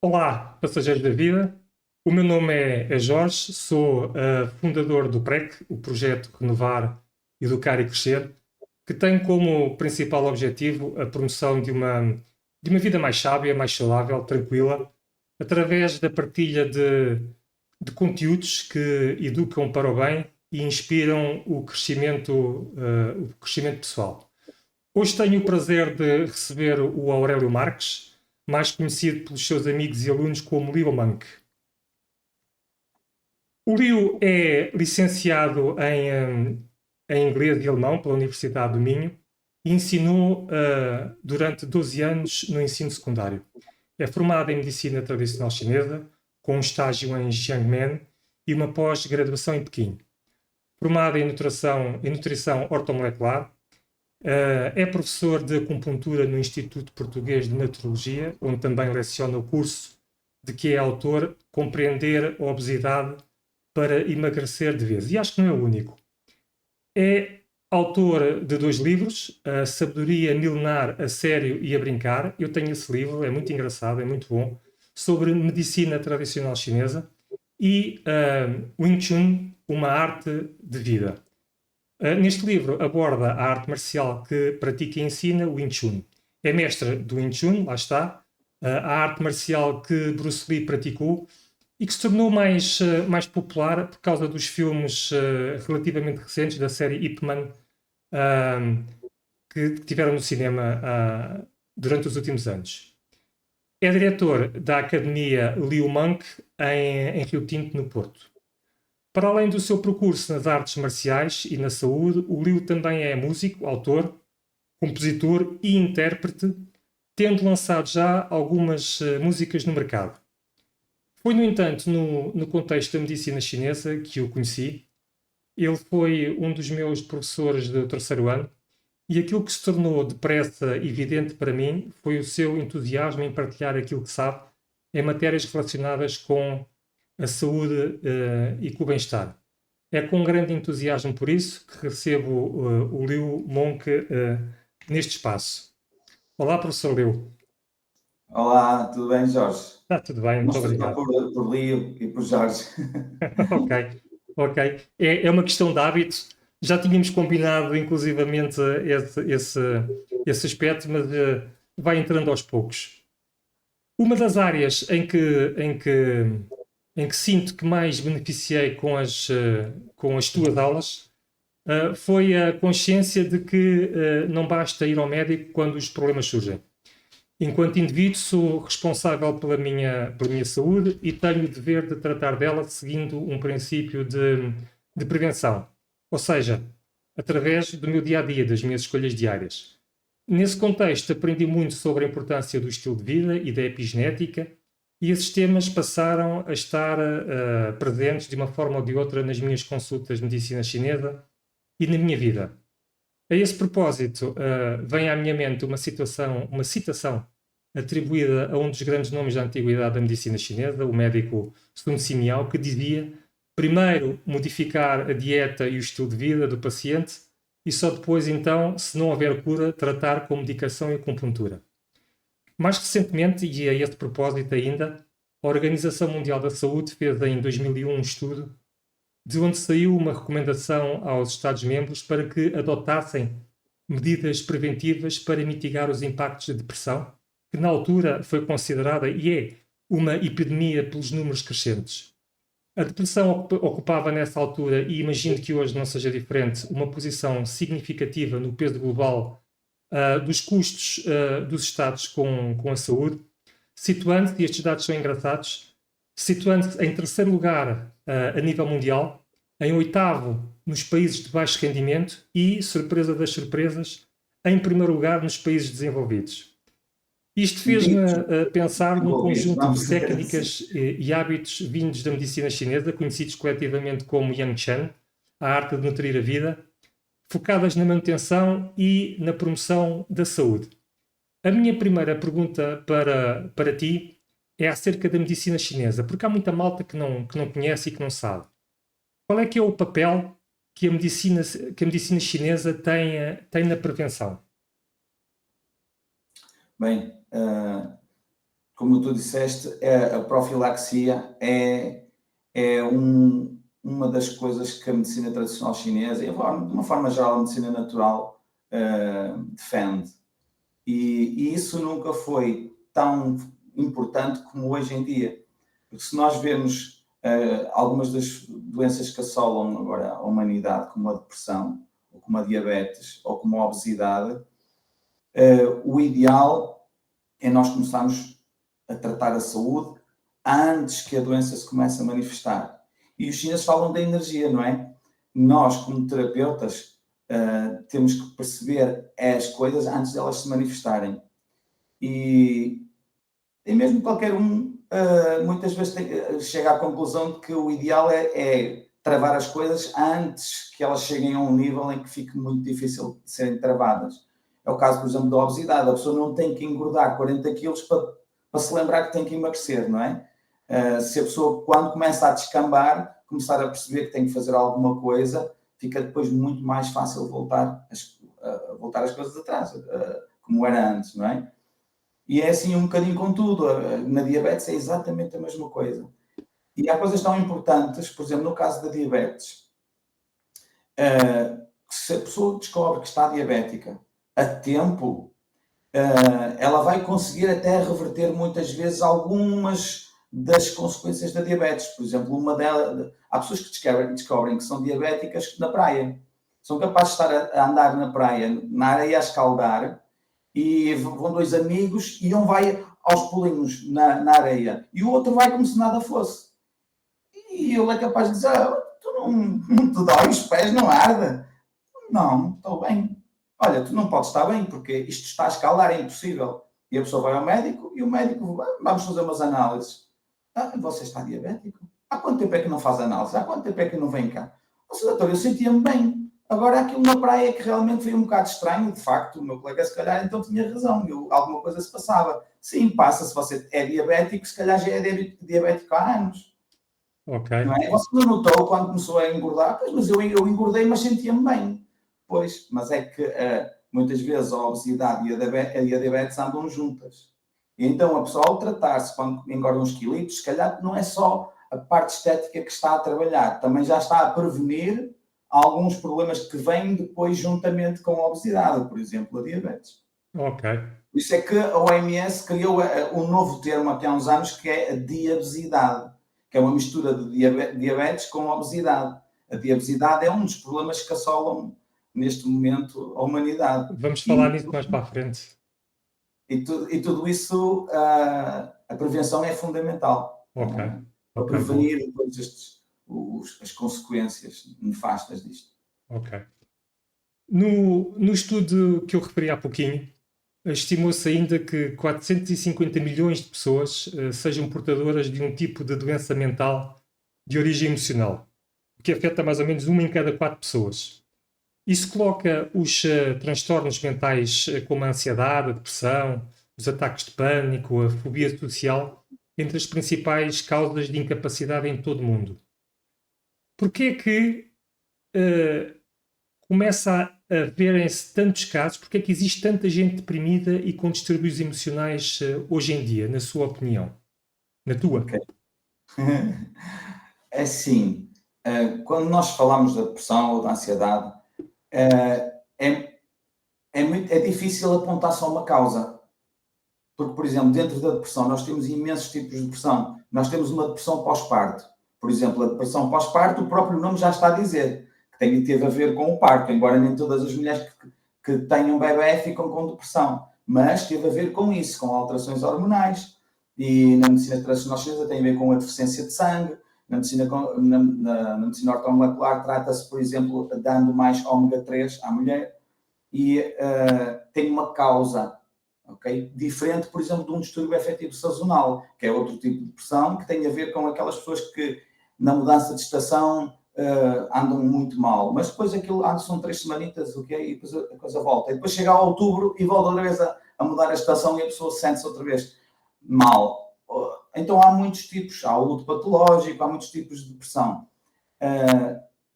Olá, passageiros da vida. O meu nome é Jorge, sou fundador do PREC, o projeto Renovar, Educar e Crescer, que tem como principal objetivo a promoção de uma vida mais sábia, mais saudável, tranquila, através da partilha de conteúdos que educam para o bem e inspiram o crescimento pessoal. Hoje tenho o prazer de receber o Aurélio Marques, mais conhecido pelos seus amigos e alunos como Leo Monk. O Leo é licenciado em inglês e alemão pela Universidade do Minho e ensinou durante 12 anos no ensino secundário. É formado em medicina tradicional chinesa, com um estágio em Jiangmen e uma pós-graduação em Pequim. Formado em nutrição ortomolecular, é professor de acupuntura no Instituto Português de Naturologia, onde também leciona o curso de que é autor Compreender a Obesidade para Emagrecer de Vez. E acho que não é o único. É autor de 2 livros, A Sabedoria Milenar a Sério e a Brincar. Eu tenho esse livro, é muito engraçado, é muito bom, sobre medicina tradicional chinesa, e Wing Chun, uma arte de vida. Neste livro aborda a arte marcial que pratica e ensina, o Wing Chun. É mestre do Wing Chun, lá está, a arte marcial que Bruce Lee praticou e que se tornou mais popular por causa dos filmes relativamente recentes da série Ip Man, que tiveram no cinema durante os últimos anos. É diretor da Academia Liu Monk em Rio Tinto, no Porto. Para além do seu percurso nas artes marciais e na saúde, o Liu também é músico, autor, compositor e intérprete, tendo lançado já algumas músicas no mercado. Foi, no entanto, no contexto da medicina chinesa que o conheci. Ele foi um dos meus professores do terceiro ano e aquilo que se tornou depressa evidente para mim foi o seu entusiasmo em partilhar aquilo que sabe em matérias relacionadas com a saúde e com o bem-estar. É com grande entusiasmo por isso que recebo o Liu Monk neste espaço. Olá, professor Liu. Olá, tudo bem, Jorge? Está tudo bem, muito Vamos tratar obrigado. por Lio e por Jorge. Ok, ok. É uma questão de hábito. Já tínhamos combinado, inclusivamente, esse aspecto, mas vai entrando aos poucos. Uma das áreas em que sinto que mais beneficiei com as tuas aulas foi a consciência de que não basta ir ao médico quando os problemas surgem. Enquanto indivíduo, sou responsável pela minha saúde e tenho o dever de tratar dela seguindo um princípio de prevenção, ou seja, através do meu dia a dia, das minhas escolhas diárias. Nesse contexto, aprendi muito sobre a importância do estilo de vida e da epigenética, e esses temas passaram a estar presentes de uma forma ou de outra nas minhas consultas de medicina chinesa e na minha vida. A esse propósito, vem à minha mente uma citação atribuída a um dos grandes nomes da antiguidade da medicina chinesa, o médico Sun Simiao, que dizia: primeiro modificar a dieta e o estilo de vida do paciente e só depois, então, se não houver cura, tratar com medicação e acupuntura. Mais recentemente, e a esse propósito ainda, a Organização Mundial da Saúde fez em 2001 um estudo de onde saiu uma recomendação aos Estados-membros para que adotassem medidas preventivas para mitigar os impactos da depressão, que na altura foi considerada e é uma epidemia pelos números crescentes. A depressão ocupava nessa altura, e imagino que hoje não seja diferente, uma posição significativa no peso global dos custos dos Estados com a saúde, situando-se, e estes dados são engraçados, situando-se em terceiro lugar a nível mundial, em oitavo nos países de baixo rendimento e, surpresa das surpresas, em primeiro lugar nos países desenvolvidos. Isto fez-me pensar num Envolvidos, conjunto de vamos dizer assim. técnicas e hábitos vindos da medicina chinesa, conhecidos coletivamente como Yang Chen, a arte de nutrir a vida, focadas na manutenção e na promoção da saúde. A minha primeira pergunta para ti é acerca da medicina chinesa, porque há muita malta que não conhece e que não sabe. Qual é que é o papel que a medicina chinesa tem na prevenção? Bem, como tu disseste, a profilaxia é uma das coisas que a medicina tradicional chinesa, e de uma forma geral a medicina natural, defende. E isso nunca foi tão importante como hoje em dia. Porque se nós vemos algumas das doenças que assolam agora a humanidade, como a depressão, ou como a diabetes, ou como a obesidade, o ideal é nós começarmos a tratar a saúde antes que a doença se comece a manifestar. E os chineses falam da energia, não é? Nós, como terapeutas, temos que perceber as coisas antes de elas se manifestarem. E mesmo qualquer um, muitas vezes chega à conclusão de que o ideal é travar as coisas antes que elas cheguem a um nível em que fique muito difícil de serem travadas. É o caso, por exemplo, da obesidade. A pessoa não tem que engordar 40 quilos para se lembrar que tem que emagrecer, não é? Se a pessoa, quando começa a descambar, começar a perceber que tem que fazer alguma coisa, fica depois muito mais fácil voltar as coisas atrás, como era antes, não é? E é assim um bocadinho com tudo. Na diabetes é exatamente a mesma coisa. E há coisas tão importantes, por exemplo, no caso da diabetes, se a pessoa descobre que está diabética a tempo, ela vai conseguir até reverter muitas vezes algumas das consequências da diabetes. Por exemplo, há pessoas que descobrem que são diabéticas na praia. São capazes de estar a andar na praia, na areia a escaldar, e vão dois amigos e um vai aos pulinhos na areia e o outro vai como se nada fosse. E ele é capaz de dizer, tu não te dói os pés, não arde? Não, estou bem. Olha, tu não podes estar bem porque isto está a escalar, é impossível. E a pessoa vai ao médico e o médico, vamos fazer umas análises. Você está diabético? Há quanto tempo é que não faz análise? Há quanto tempo é que não vem cá? Doutor, eu sentia-me bem. Agora, há aqui uma praia que realmente foi um bocado estranho, de facto, o meu colega se calhar então tinha razão, alguma coisa se passava. Sim, passa, se você é diabético, se calhar já é diabético há anos. Ok. Não é? Você não notou quando começou a engordar? Pois, mas eu engordei, mas sentia-me bem. Pois, mas é que muitas vezes a obesidade e a diabetes andam juntas. E então a pessoa ao tratar-se quando engorda uns quilitos, se calhar não é só a parte estética que está a trabalhar, também já está a prevenir alguns problemas que vêm depois juntamente com a obesidade, por exemplo, a diabetes. Ok. Por isso é que a OMS criou um novo termo aqui há uns anos que é a diabesidade, que é uma mistura de diabetes com obesidade. A diabesidade é um dos problemas que assolam neste momento a humanidade. Vamos falar nisso mais para a frente. E tudo isso, a prevenção é fundamental. Ok. Para Ok, prevenir depois as consequências nefastas disto. Ok. No estudo que eu referi há pouquinho, estimou-se ainda que 450 milhões de pessoas sejam portadoras de um tipo de doença mental de origem emocional, o que afeta mais ou menos uma em cada 4 pessoas. Isso coloca os transtornos mentais como a ansiedade, a depressão, os ataques de pânico, a fobia social, entre as principais causas de incapacidade em todo o mundo. Porquê é que começa a verem-se tantos casos? Porque é que existe tanta gente deprimida e com distúrbios emocionais hoje em dia, na sua opinião? Na tua? Okay. É assim, quando nós falamos da depressão ou da ansiedade, é difícil apontar só uma causa. Porque, por exemplo, dentro da depressão, nós temos imensos tipos de depressão. Nós temos uma depressão pós-parto. Por exemplo, a depressão pós-parto, o próprio nome já está a dizer que teve a ver com o parto, embora nem todas as mulheres que tenham bebê ficam com depressão. Mas teve a ver com isso, com alterações hormonais. E na medicina tradicional chinesa tem a ver com a deficiência de sangue. Na medicina ortomolecular trata-se, por exemplo, dando mais ômega 3 à mulher. E tem uma causa, okay? Diferente, por exemplo, de um distúrbio afetivo sazonal, que é outro tipo de depressão, que tem a ver com aquelas pessoas que na mudança de estação andam muito mal. Mas depois aquilo são 3 semanitas, okay? E depois a coisa volta. E depois chega a outubro e volta outra vez a mudar a estação e a pessoa sente-se outra vez mal. Então há muitos tipos, há o luto patológico, há muitos tipos de depressão.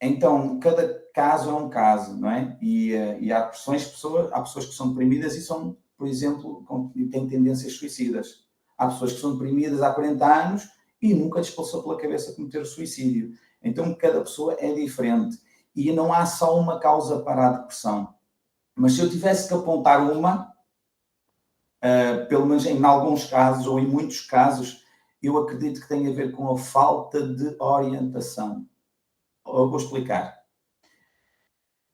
Então, cada caso é um caso, não é? E há pessoas que são deprimidas e são, por exemplo, têm tendências suicidas. Há pessoas que são deprimidas há 40 anos e nunca lhes passou pela cabeça cometer o suicídio. Então, cada pessoa é diferente. E não há só uma causa para a depressão. Mas se eu tivesse que apontar uma, pelo menos em alguns casos, ou em muitos casos, eu acredito que tem a ver com a falta de orientação. Eu vou explicar.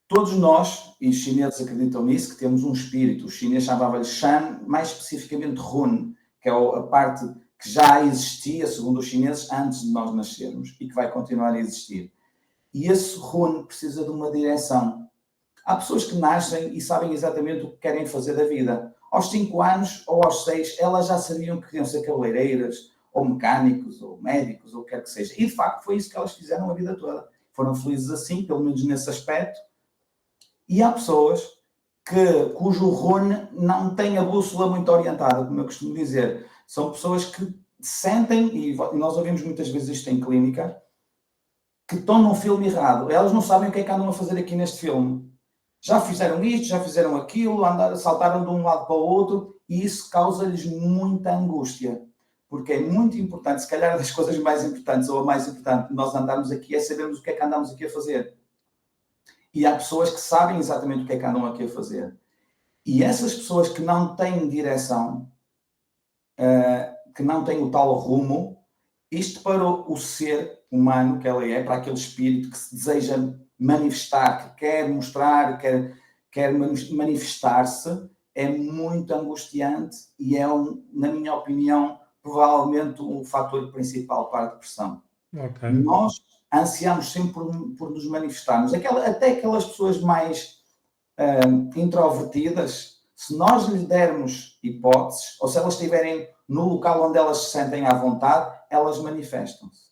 Todos nós, e os chineses acreditam nisso, que temos um espírito. O chinês chamava-lhe Shan, mais especificamente Hun, que é a parte que já existia, segundo os chineses, antes de nós nascermos e que vai continuar a existir. E esse Hun precisa de uma direção. Há pessoas que nascem e sabem exatamente o que querem fazer da vida. Aos 5 anos ou aos 6, elas já sabiam que queriam ser cabeleireiras, ou mecânicos, ou médicos, ou o que quer que seja. E, de facto, foi isso que elas fizeram a vida toda. Foram felizes assim, pelo menos nesse aspecto. E há pessoas cujo Rune não tem a bússola muito orientada, como eu costumo dizer. São pessoas que sentem, e nós ouvimos muitas vezes isto em clínica, que estão num filme errado. Elas não sabem o que é que andam a fazer aqui neste filme. Já fizeram isto, já fizeram aquilo, saltaram de um lado para o outro, e isso causa-lhes muita angústia. Porque é muito importante, se calhar das coisas mais importantes, ou a mais importante, nós andarmos aqui é sabermos o que é que andamos aqui a fazer. E há pessoas que sabem exatamente o que é que andam aqui a fazer. E essas pessoas que não têm direção, que não têm o tal rumo, isto para o ser humano que ela é, para aquele espírito que se deseja manifestar, que quer mostrar, quer manifestar-se, é muito angustiante e é, na minha opinião, provavelmente um fator principal para a depressão. Okay. Nós ansiamos sempre por nos manifestarmos. Até aquelas pessoas mais introvertidas, se nós lhes dermos hipóteses, ou se elas estiverem no local onde elas se sentem à vontade, elas manifestam-se.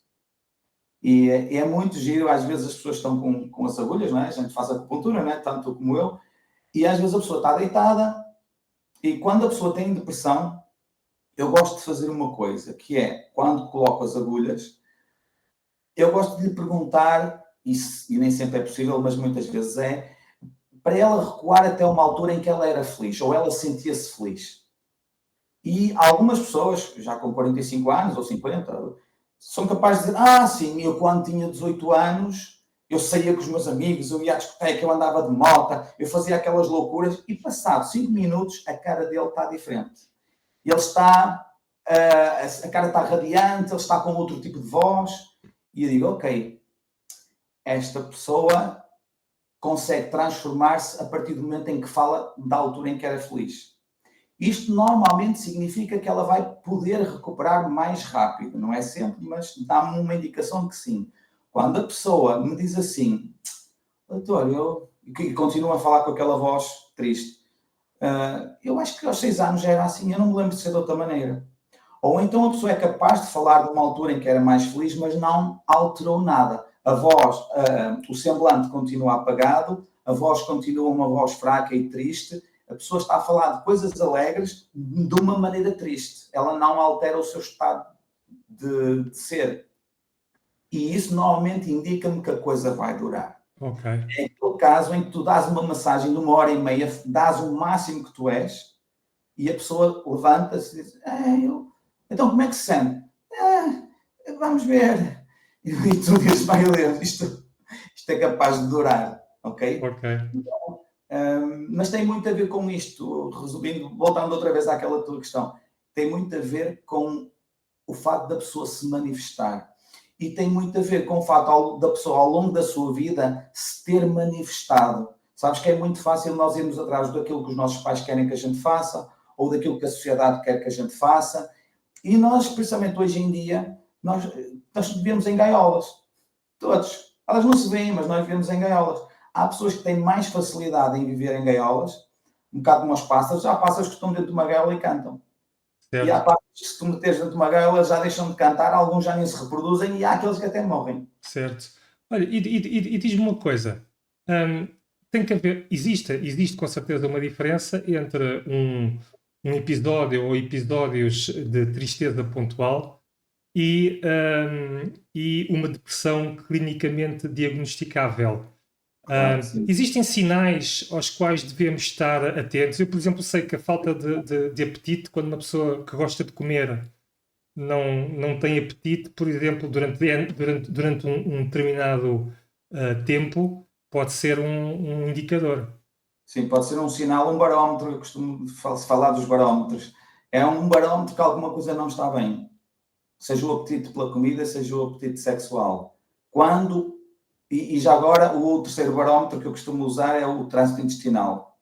E é muito giro, às vezes as pessoas estão com as agulhas, não é? A gente faz acupuntura, não é? Tanto como eu, e às vezes a pessoa está deitada, e quando a pessoa tem depressão, eu gosto de fazer uma coisa, que é, quando coloco as agulhas, eu gosto de lhe perguntar, e nem sempre é possível, mas muitas vezes é, para ela recuar até uma altura em que ela era feliz, ou ela sentia-se feliz. E algumas pessoas, já com 45 anos ou 50, são capazes de dizer, sim, eu quando tinha 18 anos, eu saía com os meus amigos, eu ia à discoteca, eu andava de moto, eu fazia aquelas loucuras, e passado 5 minutos, a cara dele está diferente. Ele está, a cara está radiante, ele está com outro tipo de voz, e eu digo, ok, esta pessoa consegue transformar-se a partir do momento em que fala da altura em que era feliz. Isto normalmente significa que ela vai poder recuperar mais rápido. Não é sempre, mas dá-me uma indicação de que sim. Quando a pessoa me diz assim, doutor, e continua a falar com aquela voz triste, eu acho que aos 6 anos já era assim, eu não me lembro de ser de outra maneira. Ou então a pessoa é capaz de falar de uma altura em que era mais feliz, mas não alterou nada. A voz, o semblante continua apagado, a voz continua uma voz fraca e triste, a pessoa está a falar de coisas alegres de uma maneira triste. Ela não altera o seu estado de ser. E isso normalmente indica-me que a coisa vai durar. Okay. É aquele caso em que tu dás uma massagem de 1h30, dás o máximo que tu és, e a pessoa levanta-se e diz, então como é que se sente? Vamos ver. E tu dizes, meu Deus, isto é capaz de durar, ok? Então, mas tem muito a ver com isto, resumindo, voltando outra vez àquela tua questão, tem muito a ver com o facto da pessoa se manifestar. E tem muito a ver com o facto da pessoa, ao longo da sua vida, se ter manifestado. Sabes que é muito fácil nós irmos atrás daquilo que os nossos pais querem que a gente faça, ou daquilo que a sociedade quer que a gente faça. E nós, principalmente hoje em dia, nós vivemos em gaiolas. Todos. Elas não se veem, mas nós vivemos em gaiolas. Há pessoas que têm mais facilidade em viver em gaiolas, um bocado como os pássaros. Há pássaros que estão dentro de uma gaiola e cantam. Certo. E há pássaros que, se tu meteres dentro de uma gaiola, já deixam de cantar, alguns já nem se reproduzem e há aqueles que até morrem. Certo. Olha, e diz-me uma coisa. Tem que haver, existe com certeza uma diferença entre um episódio ou episódios de tristeza pontual e uma depressão clinicamente diagnosticável. Claro que sim. Existem sinais aos quais devemos estar atentos. Eu, por exemplo, sei que a falta de apetite, quando uma pessoa que gosta de comer não tem apetite, por exemplo, durante um determinado tempo, pode ser um indicador. Sim, pode ser um sinal, um barómetro. Eu costumo falar dos barómetros. É um barómetro que alguma coisa não está bem. Seja o apetite pela comida, seja o apetite sexual. Quando, e já agora, o terceiro barómetro que eu costumo usar é o trânsito intestinal.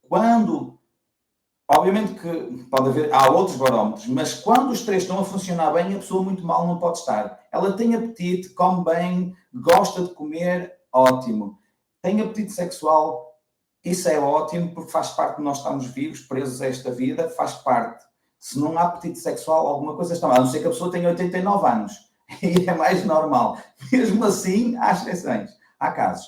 Quando, obviamente que pode haver, há outros barómetros, mas quando os três estão a funcionar bem, a pessoa muito mal não pode estar. Ela tem apetite, come bem, gosta de comer, ótimo. Tem apetite sexual, isso é ótimo, porque faz parte de nós estarmos vivos, presos a esta vida, faz parte. Se não há apetite sexual, alguma coisa está mal. A não ser que a pessoa tenha 89 anos. E é mais normal. Mesmo assim, há exceções. Há casos.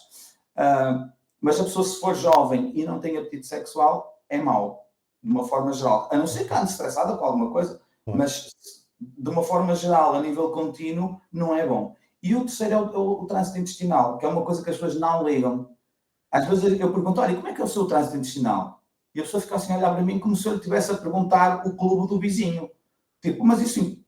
Mas a pessoa, se for jovem e não tem apetite sexual, é mau. De uma forma geral. A não ser que ande estressada com alguma coisa. Mas, de uma forma geral, a nível contínuo, não é bom. E o terceiro é o trânsito intestinal, que é uma coisa que as pessoas não ligam. Às vezes eu pergunto, olha, como é que é o seu trânsito intestinal? E a pessoa fica assim a olhar para mim como se eu lhe estivesse a perguntar o clube do vizinho. Tipo, mas isso,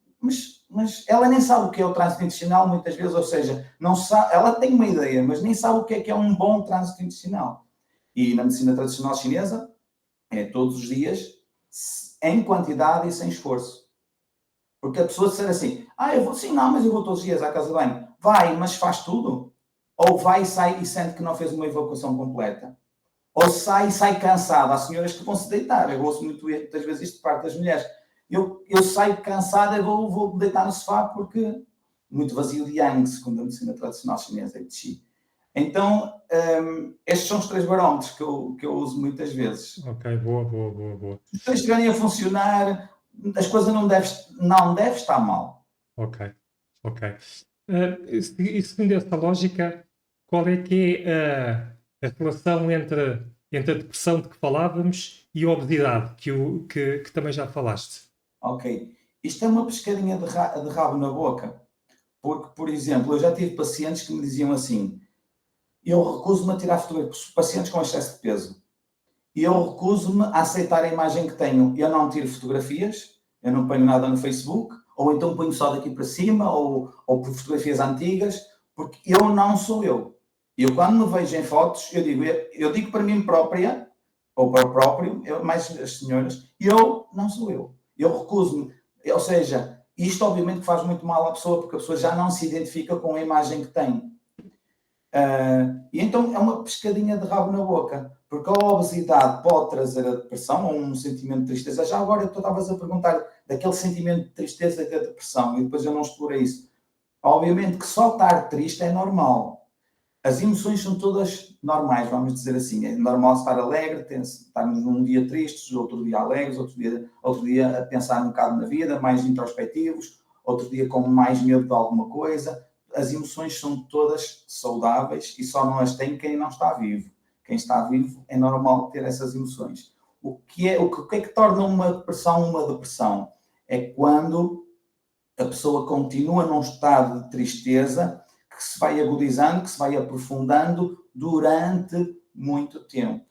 mas ela nem sabe o que é o trânsito intestinal muitas vezes, ou seja, não sabe, ela tem uma ideia, mas nem sabe o que é um bom trânsito intestinal. E na medicina tradicional chinesa, é todos os dias, em quantidade e sem esforço. Porque a pessoa disser assim, eu vou, sim, não, mas eu vou todos os dias à casa de banho. Vai, mas faz tudo? Ou vai e sai e sente que não fez uma evacuação completa. Ou sai e sai cansado. Há senhoras que vão se deitar. Eu ouço muitas vezes isto de parte das mulheres. Eu saio cansada e vou deitar no sofá porque muito vazio de yang, segundo a medicina tradicional chinesa, de Qi. Então, estes são os três barómetros que eu uso muitas vezes. Ok, boa. Se estão estiverem a funcionar, as coisas não devem estar mal. Ok. E seguindo essa lógica, qual é que é a relação entre a depressão de que falávamos e a obesidade, que também já falaste? Ok. Isto é uma pescadinha de rabo na boca. Porque, por exemplo, eu já tive pacientes que me diziam assim, eu recuso-me a tirar fotografias, pacientes com excesso de peso, e eu recuso-me a aceitar a imagem que tenho. Eu não tiro fotografias, eu não ponho nada no Facebook, ou então ponho só daqui para cima, ou por fotografias antigas, porque eu não sou eu. Eu, quando me vejo em fotos, eu digo para mim própria, ou para o próprio, mais as senhoras, eu não sou eu. Eu recuso-me. Ou seja, isto obviamente faz muito mal à pessoa, porque a pessoa já não se identifica com a imagem que tem. E então é uma pescadinha de rabo na boca, porque a obesidade pode trazer a depressão ou um sentimento de tristeza. Já agora tu estavas a perguntar daquele sentimento de tristeza e da depressão, e depois eu não explorei isso. Obviamente que só estar triste é normal. As emoções são todas normais, vamos dizer assim. É normal estar alegre, estarmos num dia tristes, outro dia alegres, outro dia a pensar um bocado na vida, mais introspectivos, outro dia com mais medo de alguma coisa. As emoções são todas saudáveis e só não as tem quem não está vivo. Quem está vivo é normal ter essas emoções. O que é que torna uma depressão? É quando a pessoa continua num estado de tristeza que se vai agudizando, que se vai aprofundando durante muito tempo.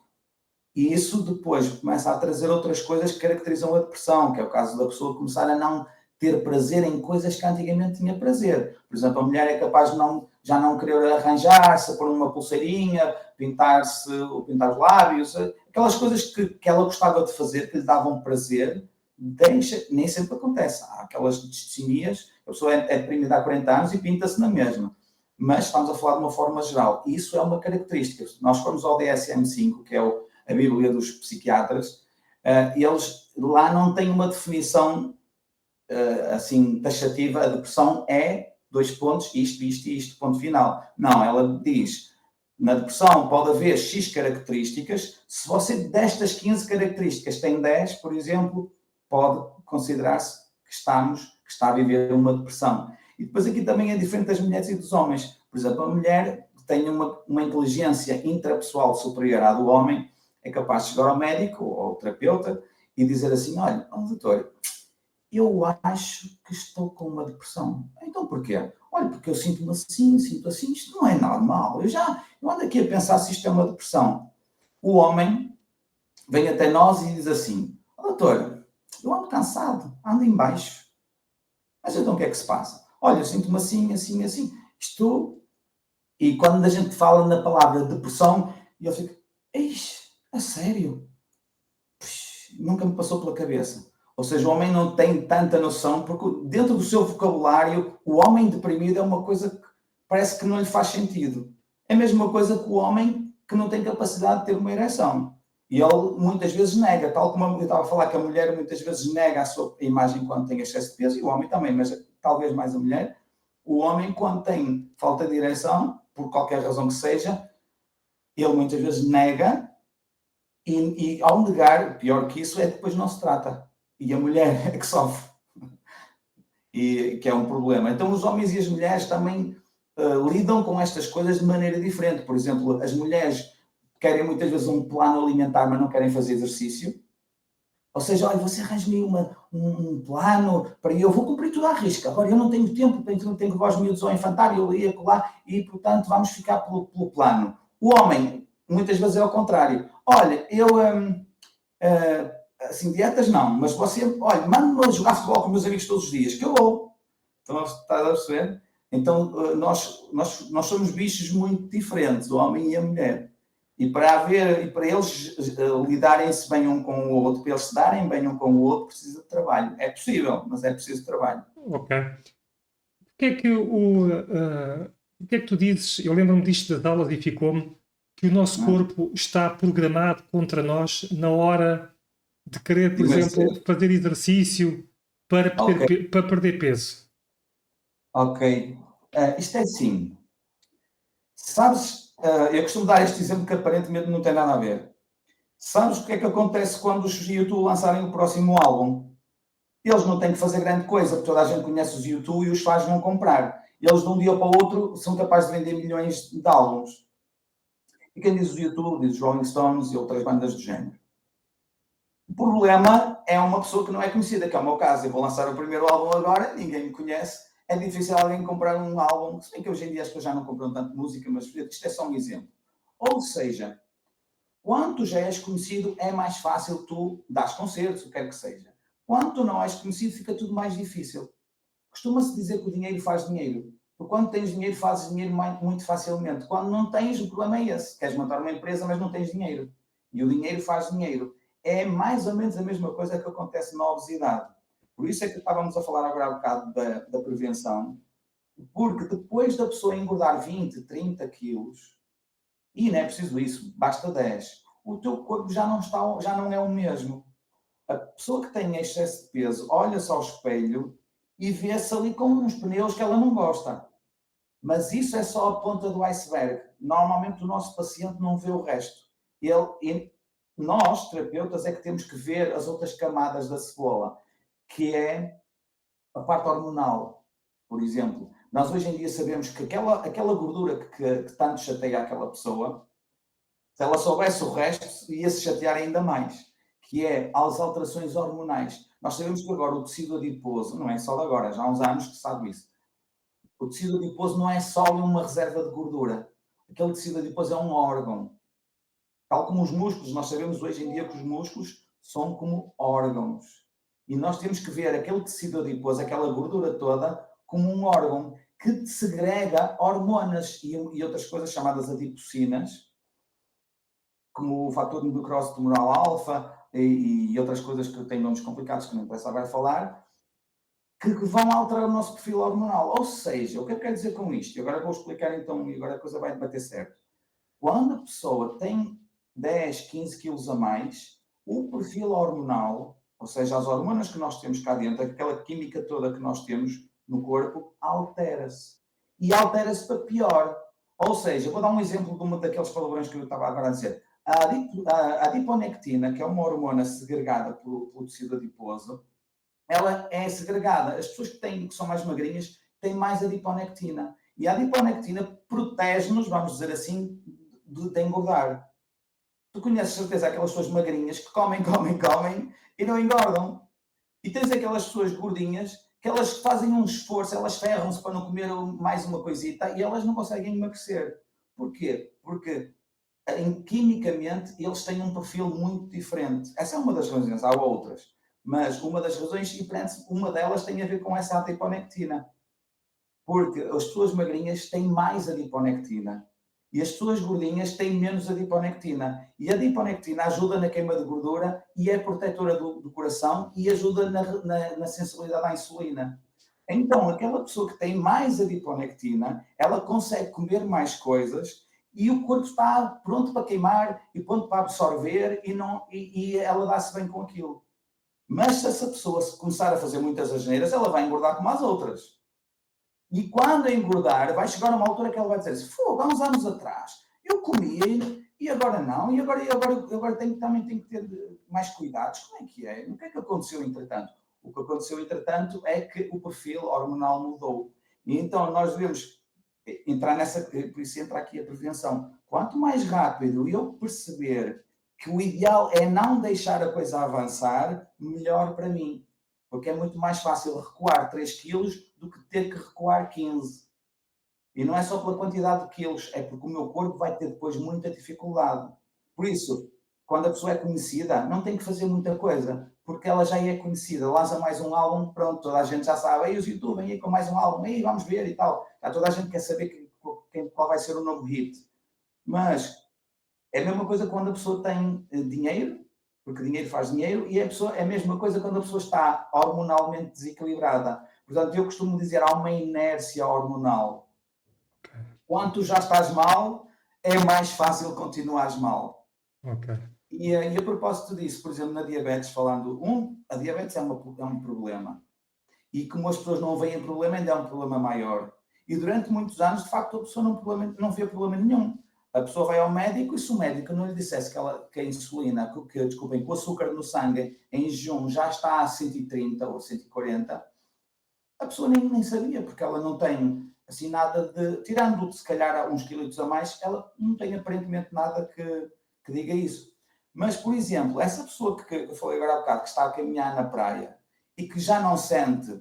E isso depois começa a trazer outras coisas que caracterizam a depressão, que é o caso da pessoa começar a não ter prazer em coisas que antigamente tinha prazer. Por exemplo, a mulher é capaz de já não querer arranjar-se, pôr uma pulseirinha, pintar os lábios, aquelas coisas que ela gostava de fazer, que lhe davam prazer, nem sempre acontece. Há aquelas distemias, a pessoa é deprimida há 40 anos e pinta-se na mesma. Mas estamos a falar de uma forma geral. Isso é uma característica. Se nós formos ao DSM-5, que é a Bíblia dos psiquiatras, eles lá não têm uma definição assim taxativa. A depressão é isto, ponto final. Não, ela diz, na depressão pode haver X características. Se você destas 15 características tem 10, por exemplo, pode considerar-se que está a viver uma depressão. E depois aqui também é diferente das mulheres e dos homens. Por exemplo, a mulher que tem uma inteligência intrapessoal superior à do homem é capaz de chegar ao médico ou ao terapeuta e dizer assim, olha, doutor, eu acho que estou com uma depressão. Então porquê? Olha, porque eu sinto-me assim, isto não é normal. Eu ando aqui aqui a pensar se isto é uma depressão. O homem vem até nós e diz assim: doutor, eu ando cansado, ando em baixo. Mas então o que é que se passa? Olha, eu sinto-me assim, assim, assim. Isto... E quando a gente fala na palavra depressão, eu fico, eixe, a sério? Puxa, nunca me passou pela cabeça. Ou seja, o homem não tem tanta noção, porque dentro do seu vocabulário, o homem deprimido é uma coisa que parece que não lhe faz sentido. É a mesma coisa que o homem que não tem capacidade de ter uma ereção. E ele muitas vezes nega, tal como eu estava a falar que a mulher muitas vezes nega a sua imagem quando tem excesso de peso, e o homem também, mas talvez mais a mulher. O homem, quando tem falta de ereção, por qualquer razão que seja, ele muitas vezes nega, e ao negar, pior que isso, é que depois não se trata. E a mulher é que sofre. E que é um problema. Então os homens e as mulheres também lidam com estas coisas de maneira diferente. Por exemplo, as mulheres querem muitas vezes um plano alimentar, mas não querem fazer exercício. Ou seja, olha, você arranja-me um plano para eu vou cumprir tudo à risca. Agora eu não tenho tempo, tenho que levar os miúdos ao infantário, eu ia colar e, portanto, vamos ficar pelo plano. O homem, muitas vezes é ao contrário. Olha, eu, assim, dietas não, mas você, olha, manda-me jogar futebol com meus amigos todos os dias, que eu vou. Então, está a perceber? Então, nós somos bichos muito diferentes, o homem e a mulher. E para eles lidarem-se bem um com o outro, para eles se darem bem um com o outro, precisa de trabalho. É possível, mas é preciso trabalho. Ok. O que é que o que é que tu dizes? Eu lembro-me disto das aulas e ficou-me que o nosso corpo está programado contra nós na hora de querer, por exemplo, fazer exercício para perder peso. Ok. Isto é assim. Sabes, eu costumo dar este exemplo que aparentemente não tem nada a ver. Sabes o que é que acontece quando os YouTube lançarem o próximo álbum? Eles não têm que fazer grande coisa, porque toda a gente conhece os YouTube e os fãs vão comprar. Eles de um dia para o outro são capazes de vender milhões de álbuns. E quem diz os YouTube, diz os Rolling Stones e outras bandas do género. O problema é uma pessoa que não é conhecida, que é o meu caso. Eu vou lançar o primeiro álbum agora, ninguém me conhece. É difícil alguém comprar um álbum, se bem que hoje em dia as pessoas já não compram tanto música, mas isto é só um exemplo. Ou seja, quando tu já és conhecido, é mais fácil tu dar concertos, o que quer que seja. Quando tu não és conhecido, fica tudo mais difícil. Costuma-se dizer que o dinheiro faz dinheiro. Porque quando tens dinheiro, fazes dinheiro muito facilmente. Quando não tens, o problema é esse. Queres montar uma empresa, mas não tens dinheiro. E o dinheiro faz dinheiro. É mais ou menos a mesma coisa que acontece na obesidade. Por isso é que estávamos a falar agora há bocado da prevenção. Porque depois da pessoa engordar 20, 30 quilos, e não é preciso isso, basta 10, o teu corpo já não é o mesmo. A pessoa que tem excesso de peso olha-se ao espelho e vê-se ali com uns pneus que ela não gosta. Mas isso é só a ponta do iceberg. Normalmente o nosso paciente não vê o resto. Nós, terapeutas, é que temos que ver as outras camadas da cebola, que é a parte hormonal, por exemplo. Nós hoje em dia sabemos que aquela gordura que tanto chateia aquela pessoa, se ela soubesse o resto, ia-se chatear ainda mais, que é as alterações hormonais. Nós sabemos que agora o tecido adiposo, não é só de agora, já há uns anos que se sabe isso, o tecido adiposo não é só uma reserva de gordura. Aquele tecido adiposo é um órgão. Tal como os músculos, nós sabemos hoje em dia que os músculos são como órgãos. E nós temos que ver aquele tecido adiposo, aquela gordura toda, como um órgão que segrega hormonas e outras coisas chamadas adipocinas, como o fator de necrose tumoral alfa e outras coisas que têm nomes complicados que não interessa agora falar, que vão alterar o nosso perfil hormonal. Ou seja, o que eu quero dizer com isto? E agora vou explicar então, e agora a coisa vai bater certo. Quando a pessoa tem 10, 15 quilos a mais, o perfil hormonal, ou seja, as hormonas que nós temos cá dentro, aquela química toda que nós temos no corpo, altera-se. E altera-se para pior. Ou seja, vou dar um exemplo de uma daqueles palavrões que eu estava agora a dizer. A adiponectina, que é uma hormona segregada pelo tecido adiposo, ela é segregada. As pessoas que são mais magrinhas têm mais adiponectina. E a adiponectina protege-nos, vamos dizer assim, de engordar. Tu conheces certeza aquelas pessoas magrinhas que comem e não engordam. E tens aquelas pessoas gordinhas que elas fazem um esforço, elas ferram-se para não comer mais uma coisita e elas não conseguem emagrecer. Porquê? Porque quimicamente eles têm um perfil muito diferente. Essa é uma das razões, há outras. Mas uma das razões, e uma delas tem a ver com essa adiponectina. Porque as pessoas magrinhas têm mais adiponectina e as pessoas gordinhas têm menos adiponectina. E a adiponectina ajuda na queima de gordura e é protetora do coração e ajuda na sensibilidade à insulina. Então, aquela pessoa que tem mais adiponectina, ela consegue comer mais coisas e o corpo está pronto para queimar e pronto para absorver e ela dá-se bem com aquilo. Mas se essa pessoa começar a fazer muitas asneiras, ela vai engordar como as outras. E quando engordar, vai chegar uma altura que ela vai dizer assim, fogo, há uns anos atrás, eu comia e agora não, e agora também tenho que ter mais cuidados. Como é que é? O que é que aconteceu entretanto? O que aconteceu entretanto é que o perfil hormonal mudou. E então nós devemos entrar nessa, por isso entra aqui a prevenção. Quanto mais rápido eu perceber que o ideal é não deixar a coisa avançar, melhor para mim. Porque é muito mais fácil recuar 3 quilos do que ter que recuar 15. E não é só pela quantidade de quilos, é porque o meu corpo vai ter depois muita dificuldade. Por isso, quando a pessoa é conhecida, não tem que fazer muita coisa, porque ela já é conhecida. Lança mais um álbum, pronto, toda a gente já sabe. Aí os YouTube, vem aí com mais um álbum, aí vamos ver e tal. Já toda a gente quer saber qual vai ser o novo hit. Mas é a mesma coisa quando a pessoa tem dinheiro, porque dinheiro faz dinheiro, e é a mesma coisa quando a pessoa está hormonalmente desequilibrada. Portanto, eu costumo dizer, há uma inércia hormonal. Quando tu já estás mal, é mais fácil continuares mal. Ok. E a propósito disso, por exemplo, na diabetes, falando, a diabetes é um problema. E como as pessoas não veem problema, ainda é um problema maior. E durante muitos anos, de facto, a pessoa não vê problema nenhum. A pessoa vai ao médico e se o médico não lhe dissesse que a insulina, que o açúcar no sangue em jejum já está a 130 ou 140, a pessoa nem sabia, porque ela não tem assim nada de. Tirando se calhar uns quilitos a mais, ela não tem aparentemente nada que diga isso. Mas, por exemplo, essa pessoa que eu falei agora há bocado, que está a caminhar na praia e que já não sente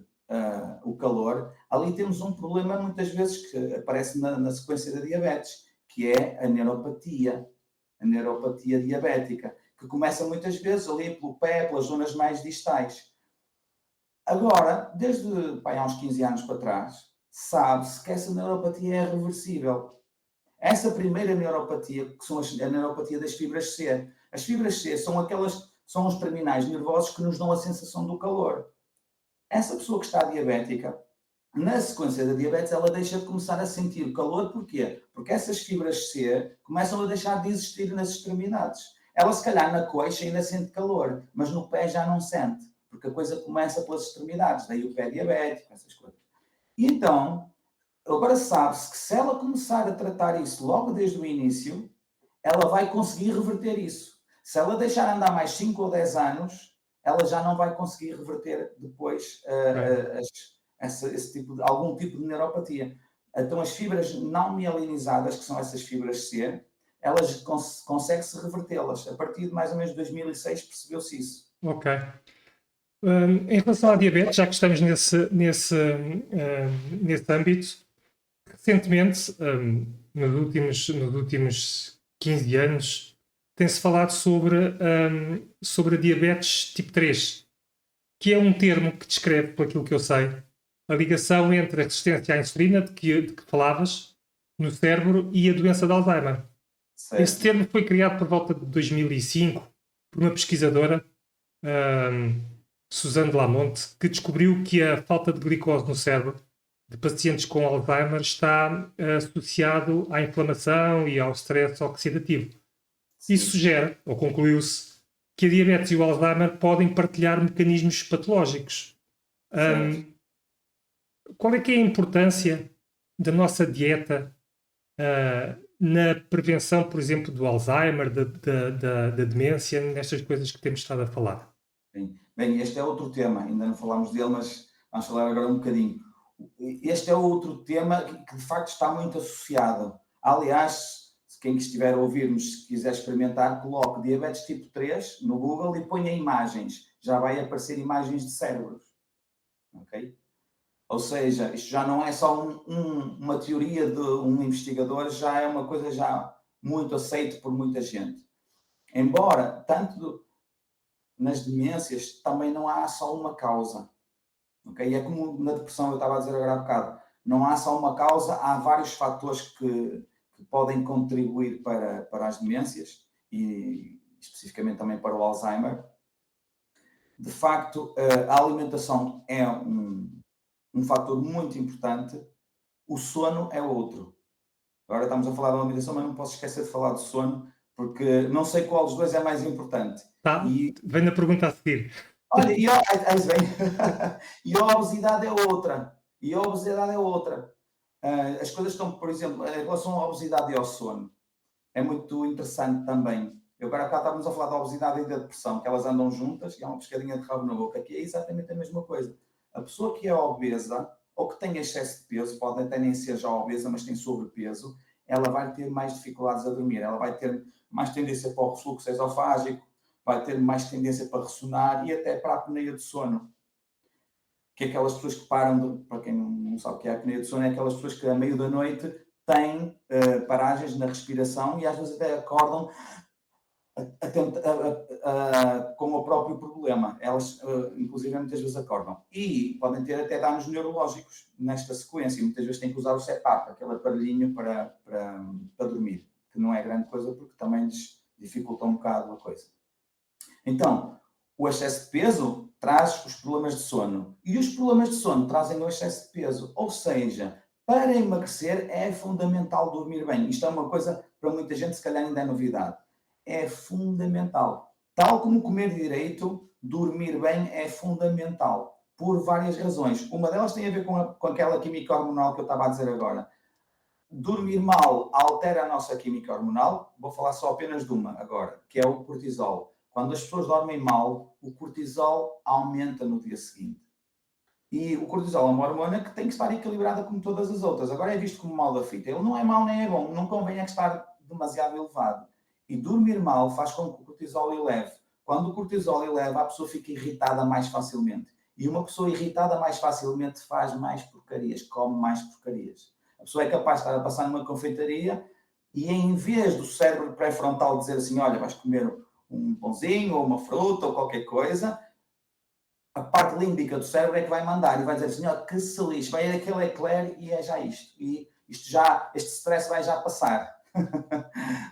o calor, ali temos um problema muitas vezes que aparece na sequência da diabetes, que é a neuropatia diabética, que começa muitas vezes ali pelo pé, pelas zonas mais distais. Agora, desde há uns 15 anos para trás, sabe-se que essa neuropatia é reversível. Essa primeira neuropatia, que são a neuropatia das fibras C. As fibras C são os terminais nervosos que nos dão a sensação do calor. Essa pessoa que está diabética, na sequência da diabetes, ela deixa de começar a sentir calor. Porquê? Porque essas fibras C começam a deixar de existir nas extremidades. Ela, se calhar, na coxa ainda sente calor, mas no pé já não sente, porque a coisa começa pelas extremidades, daí o pé diabético, essas coisas. E então, agora sabe-se que se ela começar a tratar isso logo desde o início, ela vai conseguir reverter isso. Se ela deixar andar mais 5 ou 10 anos, ela já não vai conseguir reverter depois algum tipo de neuropatia. Então, as fibras não mielinizadas, que são essas fibras C, elas consegue-se revertê-las. A partir de mais ou menos 2006 percebeu-se isso. Ok. Em relação à diabetes, já que estamos nesse âmbito, recentemente, nos últimos 15 anos, tem-se falado sobre a diabetes tipo 3, que é um termo que descreve, por aquilo que eu sei, a ligação entre a resistência à insulina, de que falavas, no cérebro, e a doença de Alzheimer. Certo. Esse termo foi criado por volta de 2005 por uma pesquisadora, Suzanne de Lamont, que descobriu que a falta de glicose no cérebro de pacientes com Alzheimer está associado à inflamação e ao stress oxidativo. Sim. Isso sugere, ou concluiu-se, que a diabetes e o Alzheimer podem partilhar mecanismos patológicos. Qual é que é a importância da nossa dieta na prevenção, por exemplo, do Alzheimer, da demência, nestas coisas que temos estado a falar? Bem, este é outro tema, ainda não falámos dele, mas vamos falar agora um bocadinho. Este é outro tema que de facto está muito associado. Aliás, quem estiver a ouvir-nos, se quiser experimentar, coloque diabetes tipo 3 no Google e ponha imagens. Já vai aparecer imagens de cérebros. Ok? Ou seja, isto já não é só uma teoria de um investigador, já é uma coisa já muito aceito por muita gente. Embora, nas demências, também não há só uma causa. Okay? É como na depressão, eu estava a dizer agora há bocado, não há só uma causa, há vários fatores que podem contribuir para as demências e especificamente também para o Alzheimer. De facto, a alimentação é um fator muito importante, o sono é outro. Agora estamos a falar da alimentação, mas não posso esquecer de falar do sono, porque não sei qual dos dois é mais importante. Tá, vem na pergunta a seguir. Olha, e a obesidade é outra. As coisas estão, por exemplo, em relação à obesidade e ao sono, é muito interessante também. Eu agora cá estávamos a falar da obesidade e da depressão, que elas andam juntas e há uma pescadinha de rabo na boca, que é exatamente a mesma coisa. A pessoa que é obesa ou que tem excesso de peso, pode até nem ser já obesa, mas tem sobrepeso, ela vai ter mais dificuldades a dormir, ela vai ter mais tendência para o refluxo esofágico, vai ter mais tendência para ressonar e até para a apneia de sono. Que é aquelas pessoas que param, para quem não sabe o que é a apneia de sono, é aquelas pessoas que a meio da noite têm paragens na respiração e às vezes até acordam com o próprio problema. Elas, inclusive, muitas vezes acordam. E podem ter até danos neurológicos nesta sequência. Muitas vezes têm que usar o CPAP, aquele aparelhinho para dormir, que não é grande coisa porque também lhes dificulta um bocado a coisa. Então, o excesso de peso traz os problemas de sono. E os problemas de sono trazem o excesso de peso. Ou seja, para emagrecer é fundamental dormir bem. Isto é uma coisa, para muita gente, se calhar ainda é novidade. É fundamental. Tal como comer direito, dormir bem é fundamental. Por várias razões. Uma delas tem a ver com aquela química hormonal que eu estava a dizer agora. Dormir mal altera a nossa química hormonal. Vou falar só apenas de uma agora, que é o cortisol. Quando as pessoas dormem mal, o cortisol aumenta no dia seguinte. E o cortisol é uma hormona que tem que estar equilibrada como todas as outras. Agora é visto como mal da fita. Ele não é mau nem é bom. Não convém é que estar demasiado elevado. E dormir mal faz com que o cortisol eleve. Quando o cortisol eleva, a pessoa fica irritada mais facilmente. E uma pessoa irritada mais facilmente faz mais porcarias, come mais porcarias. A pessoa é capaz de estar a passar numa confeitaria e em vez do cérebro pré-frontal dizer assim, olha, vais comer um pãozinho ou uma fruta ou qualquer coisa, a parte límbica do cérebro é que vai mandar e vai dizer assim, ó, que se lixe, vai aquele eclair e é já isto. E este stress vai já passar.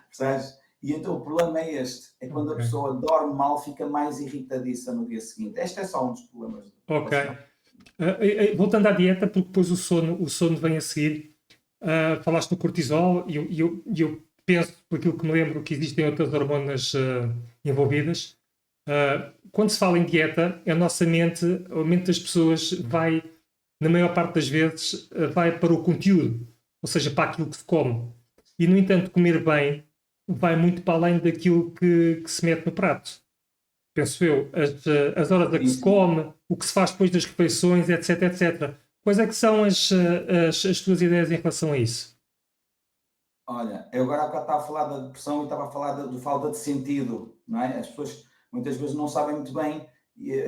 Percebes? E então o problema é este, é quando a pessoa dorme mal, fica mais irritadiça no dia seguinte. Este é só um dos problemas. Ok. Voltando à dieta, porque depois o sono vem a seguir. Falaste no cortisol e eu penso, por aquilo que me lembro, que existem outras hormonas envolvidas. Quando se fala em dieta, a mente das pessoas vai, na maior parte das vezes, vai para o conteúdo, ou seja, para aquilo que se come. E, no entanto, comer bem vai muito para além daquilo que se mete no prato. Penso eu, as horas a que se come, o que se faz depois das refeições, etc, etc. Quais é que são as tuas ideias em relação a isso? Olha, eu agora estava a falar da depressão e estava a falar da falta de sentido, não é? As pessoas muitas vezes não sabem muito bem,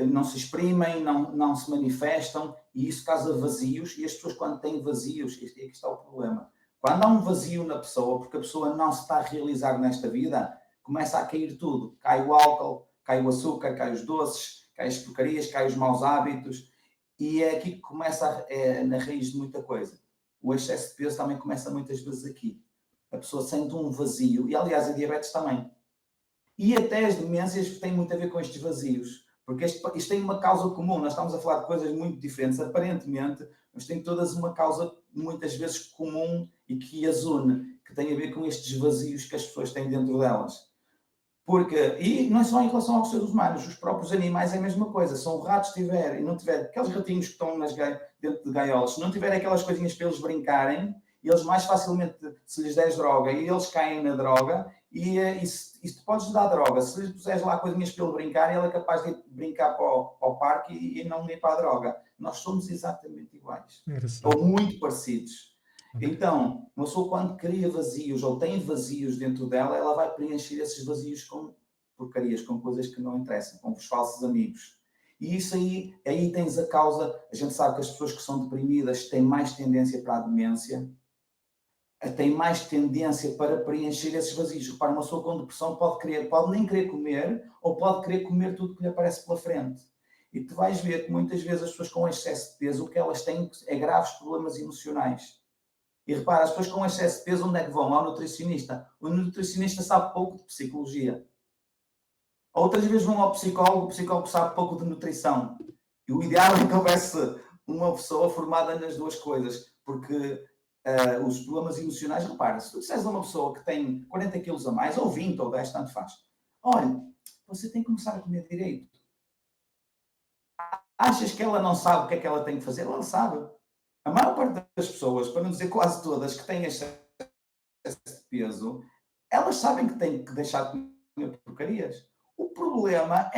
não se exprimem, não se manifestam e isso causa vazios e as pessoas quando têm vazios, aqui está o problema, quando há um vazio na pessoa, porque a pessoa não se está a realizar nesta vida, começa a cair tudo, cai o álcool, cai o açúcar, cai os doces, cai as porcarias, cai os maus hábitos e é aqui que começa na raiz de muita coisa. O excesso de peso também começa muitas vezes aqui. A pessoa sente um vazio, e aliás a diabetes também. E até as demências têm muito a ver com estes vazios, porque isto tem uma causa comum, nós estamos a falar de coisas muito diferentes, aparentemente, mas tem todas uma causa muitas vezes comum e que as une, que tem a ver com estes vazios que as pessoas têm dentro delas. E não é só em relação aos seres humanos, os próprios animais é a mesma coisa. Se um rato estiver e não tiver aqueles ratinhos que estão dentro de gaiolas, se não tiver aquelas coisinhas para eles brincarem, eles mais facilmente, se lhes deres droga, e eles caem na droga, e se tu podes dar droga, se lhes puseres lá coisinhas para ele brincar, ele é capaz de brincar para o parque e não ir para a droga. Nós somos exatamente iguais. Ou muito parecidos. Então, uma pessoa quando cria vazios ou tem vazios dentro dela, ela vai preencher esses vazios com porcarias, com coisas que não interessam, com os falsos amigos. E isso aí tens a causa, a gente sabe que as pessoas que são deprimidas têm mais tendência para a demência. tem mais tendência para preencher esses vazios. Repara, uma pessoa com depressão pode nem querer comer, ou pode querer comer tudo que lhe aparece pela frente. E tu vais ver que muitas vezes as pessoas com excesso de peso, o que elas têm é graves problemas emocionais. E repara, as pessoas com excesso de peso, onde é que vão? Ao nutricionista. O nutricionista sabe pouco de psicologia. Outras vezes vão ao psicólogo, o psicólogo sabe pouco de nutrição. E o ideal é que houvesse uma pessoa formada nas duas coisas, porque os problemas emocionais, repara, se tu disseres a uma pessoa que tem 40 quilos a mais, ou 20, ou 10, tanto faz, olha, você tem que começar a comer direito. Achas que ela não sabe o que é que ela tem que fazer? Ela sabe. A maior parte das pessoas, para não dizer quase todas, que têm excesso de peso, elas sabem que têm que deixar de comer porcarias. O problema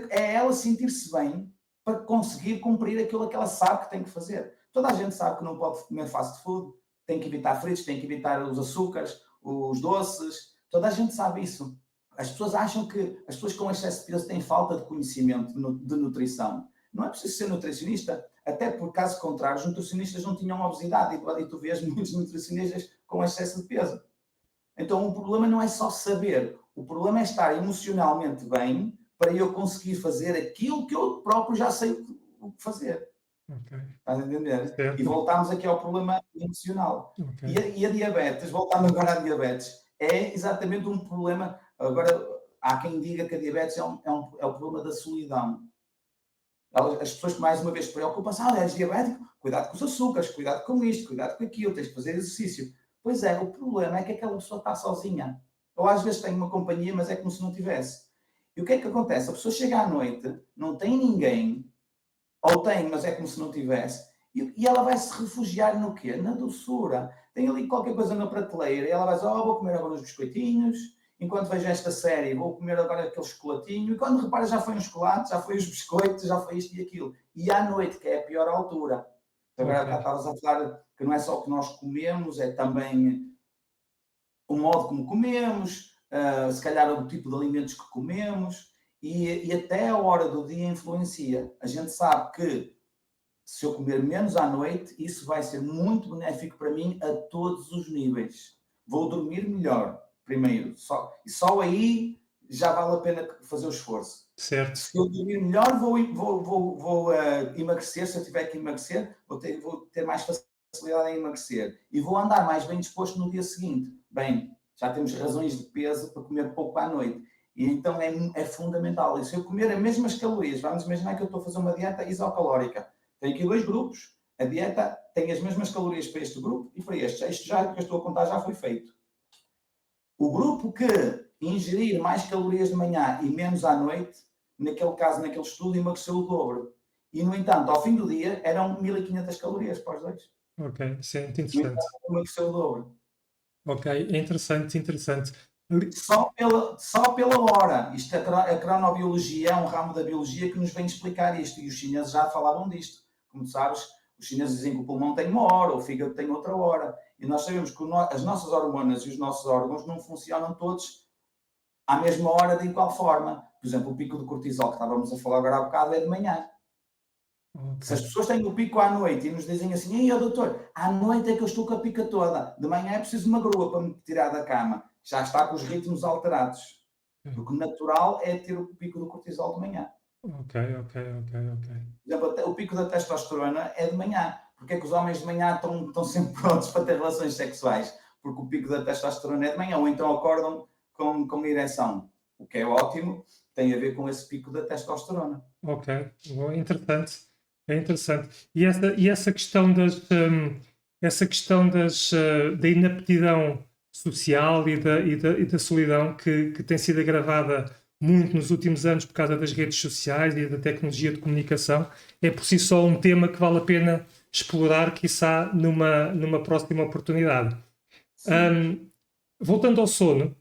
é ela sentir-se bem para conseguir cumprir aquilo que ela sabe que tem que fazer. Toda a gente sabe que não pode comer fast food, tem que evitar fritos, tem que evitar os açúcares, os doces. Toda a gente sabe isso. As pessoas acham que as pessoas com excesso de peso têm falta de conhecimento de nutrição. Não é preciso ser nutricionista, até por caso contrário, os nutricionistas não tinham obesidade e tu vês muitos nutricionistas com excesso de peso. Então o problema não é só saber, o problema é estar emocionalmente bem para eu conseguir fazer aquilo que eu próprio já sei o que fazer. Ok. Estás a entender? Certo. E voltamos aqui ao problema emocional. Ok. E a diabetes, voltando agora à diabetes, é exatamente um problema. Agora, há quem diga que a diabetes é o problema da solidão. As pessoas, mais uma vez, preocupam-se: és diabético? Cuidado com os açúcares, cuidado com isto, cuidado com aquilo, tens que fazer exercício. Pois é, o problema é que aquela pessoa está sozinha. Ou às vezes tem uma companhia, mas é como se não tivesse. E o que é que acontece? A pessoa chega à noite, não tem ninguém, ou tem, mas é como se não tivesse, e ela vai se refugiar no quê? Na doçura. Tem ali qualquer coisa na prateleira, e ela vai dizer: vou comer agora uns biscoitinhos, enquanto vejo esta série, vou comer agora aquele chocolatinho, e quando repara já foi um chocolate, já foi os biscoitos, já foi isto e aquilo. E à noite, que é a pior altura. Agora estavas a falar que não é só o que nós comemos, é também o modo como comemos, se calhar o tipo de alimentos que comemos, e até a hora do dia influencia. A gente sabe que se eu comer menos à noite, isso vai ser muito benéfico para mim a todos os níveis. Vou dormir melhor, primeiro. E só aí já vale a pena fazer o esforço. Certo. Se eu dormir melhor, vou emagrecer. Se eu tiver que emagrecer, vou ter mais facilidade em emagrecer. E vou andar mais bem disposto no dia seguinte. Bem, já temos razões de peso para comer pouco à noite. E então é fundamental. E se eu comer as mesmas calorias, vamos imaginar que eu estou a fazer uma dieta isocalórica. Tem aqui dois grupos. A dieta tem as mesmas calorias para este grupo e para este. Este já que eu estou a contar já foi feito. O grupo que ingerir mais calorias de manhã e menos à noite, naquele caso, naquele estudo, emagreceu o dobro. E, no entanto, ao fim do dia, eram 1500 calorias para os dois. Ok, isso é muito No interessante. entanto, emagreceu o dobro. Ok, é interessante, interessante. Só pela hora. Isto, a cronobiologia é um ramo da biologia que nos vem explicar isto. E os chineses já falavam disto. Como tu sabes, os chineses dizem que o pulmão tem uma hora, o fígado tem outra hora. E nós sabemos que as nossas hormonas e os nossos órgãos não funcionam todos à mesma hora de igual forma. Por exemplo, o pico de cortisol que estávamos a falar agora há bocado é de manhã. Okay. Se as pessoas têm o pico à noite e nos dizem assim: ei, doutor, à noite é que eu estou com a pica toda, de manhã é preciso uma grua para me tirar da cama, já está com os ritmos alterados. Porque o natural é ter o pico do cortisol de manhã. Ok. Por exemplo, o pico da testosterona é de manhã. Porque é que os homens de manhã estão sempre prontos para ter relações sexuais? Porque o pico da testosterona é de manhã, ou então acordam com ereção. O que é ótimo, tem a ver com esse pico da testosterona. Ok, interessante. É interessante. E essa questão da inaptidão social e da solidão que tem sido agravada muito nos últimos anos por causa das redes sociais e da tecnologia de comunicação, é por si só um tema que vale a pena explorar, quiçá, numa próxima oportunidade. Voltando ao sono,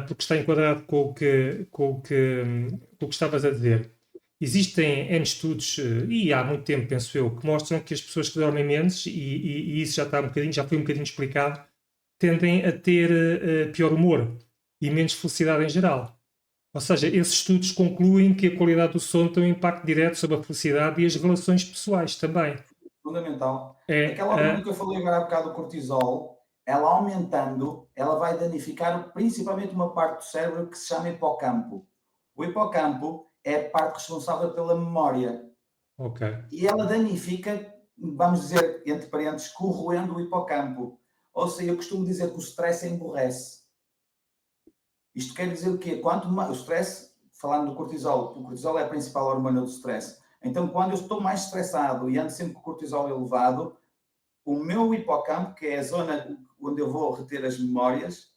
porque está enquadrado com o que estavas a dizer, existem N estudos, e há muito tempo, penso eu, que mostram que as pessoas que dormem menos, e isso já foi um bocadinho explicado, tendem a ter pior humor e menos felicidade em geral. Ou seja, esses estudos concluem que a qualidade do sono tem um impacto direto sobre a felicidade e as relações pessoais também. Fundamental. Aquela hormona que eu falei agora há bocado, do cortisol, ela aumentando, ela vai danificar principalmente uma parte do cérebro que se chama hipocampo. O hipocampo é a parte responsável pela memória. Ok. E ela danifica, vamos dizer, entre parênteses, corroendo o hipocampo. Ou seja, eu costumo dizer que o stress emborrece. Isto quer dizer o quê? Quanto mais, o stress, falando do cortisol, o cortisol é a principal hormona do stress. Então, quando eu estou mais estressado e ando sempre com o cortisol elevado, o meu hipocampo, que é a zona onde eu vou reter as memórias,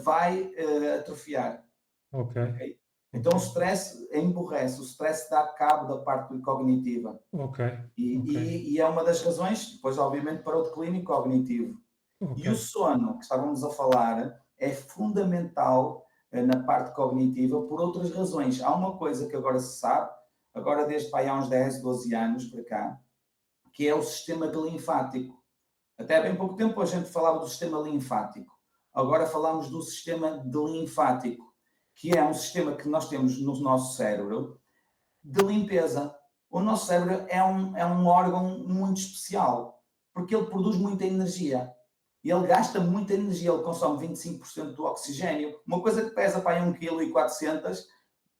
vai atrofiar. Ok. Okay? Então, o stress emborrece, o stress dá cabo da parte cognitiva. Ok. Ok. E é uma das razões, depois, obviamente, para o declínio cognitivo. Ok. E o sono, que estávamos a falar, é fundamental na parte cognitiva por outras razões. Há uma coisa que agora se sabe, agora desde há uns 10, 12 anos para cá, que é o sistema linfático. Até há bem pouco tempo a gente falava do sistema linfático. Agora falamos do sistema linfático, que é um sistema que nós temos no nosso cérebro de limpeza. O nosso cérebro é um órgão muito especial, porque ele produz muita energia. E ele gasta muita energia, ele consome 25% do oxigênio. Uma coisa que pesa para 1,4 kg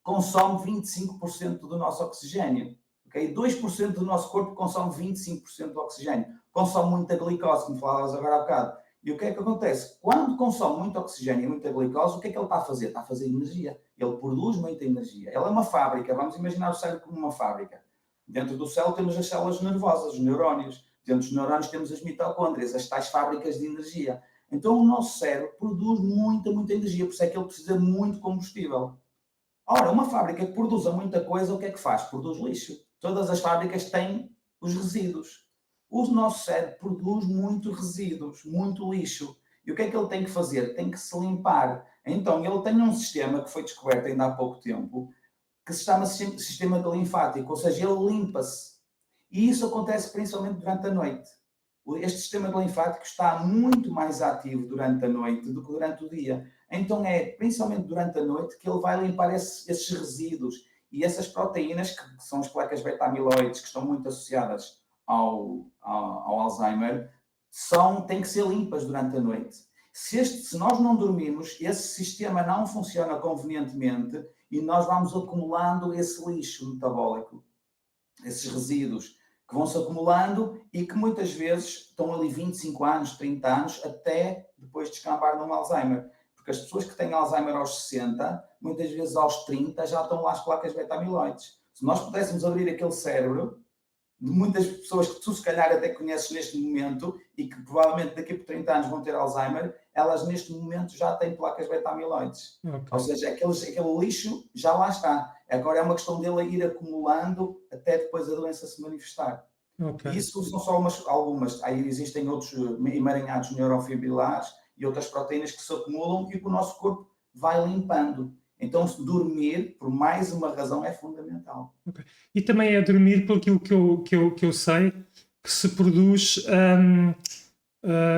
consome 25% do nosso oxigênio. Okay? 2% do nosso corpo consome 25% do oxigênio. Consome muita glicose, como falavas agora há bocado. E o que é que acontece? Quando consome muito oxigênio e muita glicose, o que é que ele está a fazer? Está a fazer energia. Ele produz muita energia. Ele é uma fábrica. Vamos imaginar o cérebro como uma fábrica. Dentro do cérebro temos as células nervosas, os neurónios. Dentro dos neurónios temos as mitocôndrias, as tais fábricas de energia. Então o nosso cérebro produz muita energia. Por isso é que ele precisa muito de combustível. Ora, uma fábrica que produza muita coisa, o que é que faz? Produz lixo. Todas as fábricas têm os resíduos. O nosso cérebro produz muito resíduos, muito lixo. E o que é que ele tem que fazer? Tem que se limpar. Então, ele tem um sistema que foi descoberto ainda há pouco tempo, que se chama sistema linfático, ou seja, ele limpa-se. E isso acontece principalmente durante a noite. Este sistema linfático está muito mais ativo durante a noite do que durante o dia. Então é principalmente durante a noite que ele vai limpar esses resíduos e essas proteínas que são as placas beta-amiloides, que estão muito associadas ao Alzheimer, têm que ser limpas durante a noite. Se nós não dormirmos, esse sistema não funciona convenientemente e nós vamos acumulando esse lixo metabólico, esses resíduos que vão se acumulando e que muitas vezes estão ali 25 anos, 30 anos, até depois descambar num Alzheimer. Porque as pessoas que têm Alzheimer aos 60, muitas vezes aos 30 já estão lá as placas beta-amiloides. Se nós pudéssemos abrir aquele cérebro de muitas pessoas que tu se calhar até conheces neste momento e que provavelmente daqui por 30 anos vão ter Alzheimer, elas neste momento já têm placas beta-amiloides. Ok. Ou seja, aquele lixo já lá está. Agora é uma questão dele ir acumulando até depois a doença se manifestar. Ok. E isso são só algumas. Aí existem outros emaranhados neurofibrilares e outras proteínas que se acumulam e que o nosso corpo vai limpando. Então, dormir, por mais uma razão, é fundamental. Ok. E também é dormir por aquilo que eu sei que se produz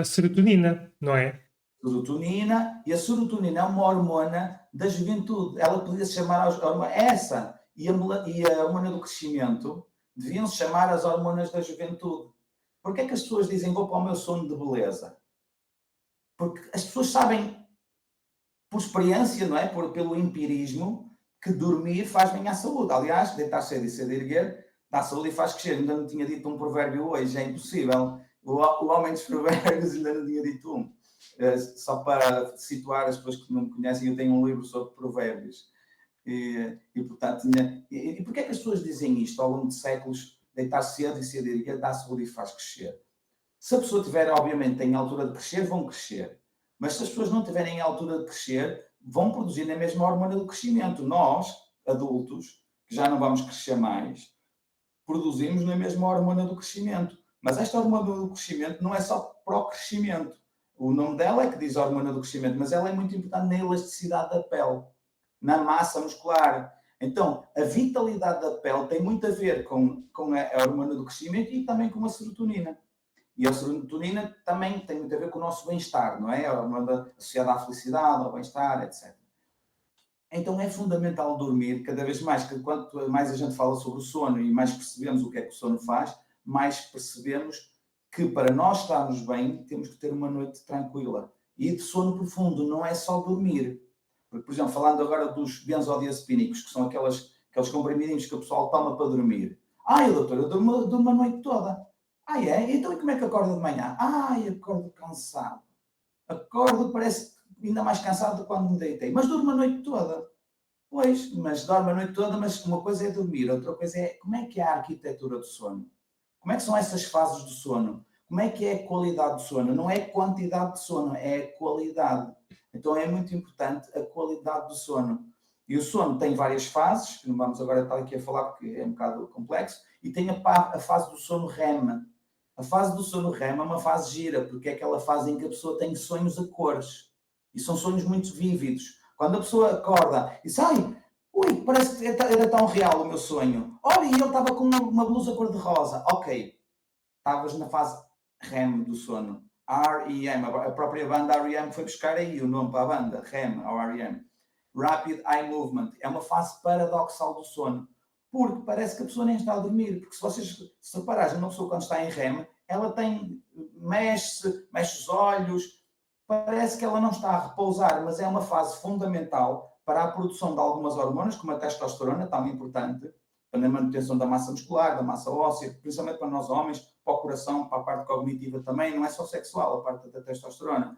serotonina, não é? Serotonina, e a serotonina é uma hormona da juventude. Ela podia se chamar essa e a hormona do crescimento deviam se chamar as hormonas da juventude. Porquê é que as pessoas dizem vou para o meu sono de beleza? Porque as pessoas sabem, por experiência, não é? Pelo empirismo, que dormir faz bem à saúde. Aliás, deitar cedo e cedo erguer dá saúde e faz crescer. Ainda não tinha dito um provérbio hoje, é impossível. O homem dos provérbios ainda não tinha dito um. Só para situar as pessoas que não me conhecem, eu tenho um livro sobre provérbios. E portanto, e porquê é que as pessoas dizem isto ao longo de séculos? Deitar cedo e cedo erguer dá saúde e faz crescer. Se a pessoa tiver, obviamente, em altura de crescer, vão crescer. Mas se as pessoas não tiverem em altura de crescer, vão produzir a mesma hormona do crescimento. Nós, adultos, que já não vamos crescer mais, produzimos na mesma hormona do crescimento. Mas esta hormona do crescimento não é só para o crescimento. O nome dela é que diz hormona do crescimento, mas ela é muito importante na elasticidade da pele, na massa muscular. Então, a vitalidade da pele tem muito a ver com a hormona do crescimento e também com a serotonina. E a serotonina também tem muito a ver com o nosso bem-estar, não é? A hormona associada à felicidade, ao bem-estar, etc. Então é fundamental dormir, cada vez mais, que quanto mais a gente fala sobre o sono e mais percebemos o que é que o sono faz, mais percebemos que para nós estarmos bem, temos que ter uma noite tranquila. E de sono profundo, não é só dormir. Porque, por exemplo, falando agora dos benzodiazepínicos, que são aqueles comprimidinhos que o pessoal toma para dormir. Doutor, eu durmo a noite toda. É? Então e como é que acorda de manhã? Acordo cansado. Acordo, parece ainda mais cansado do que quando me deitei. Mas durmo a noite toda. Pois, mas dorme a noite toda, mas uma coisa é dormir, outra coisa é como é que é a arquitetura do sono. Como é que são essas fases do sono? Como é que é a qualidade do sono? Não é quantidade de sono, é a qualidade. Então é muito importante a qualidade do sono. E o sono tem várias fases, que não vamos agora estar aqui a falar porque é um bocado complexo, e tem a fase do sono REM. A fase do sono REM é uma fase gira, porque é aquela fase em que a pessoa tem sonhos a cores. E são sonhos muito vívidos. Quando a pessoa acorda e sai, parece que era tão real o meu sonho. Olha, e ele estava com uma blusa cor-de-rosa. Ok, estavas na fase REM do sono. REM, a própria banda REM foi buscar aí o nome para a banda, REM ou REM. Rapid Eye Movement. É uma fase paradoxal do sono. Porque parece que a pessoa nem está a dormir. Porque se vocês se repararem, uma pessoa quando está em REM, ela mexe os olhos, parece que ela não está a repousar, mas é uma fase fundamental para a produção de algumas hormonas, como a testosterona, tão importante, para a manutenção da massa muscular, da massa óssea, principalmente para nós homens, para o coração, para a parte cognitiva também, não é só sexual, a parte da testosterona.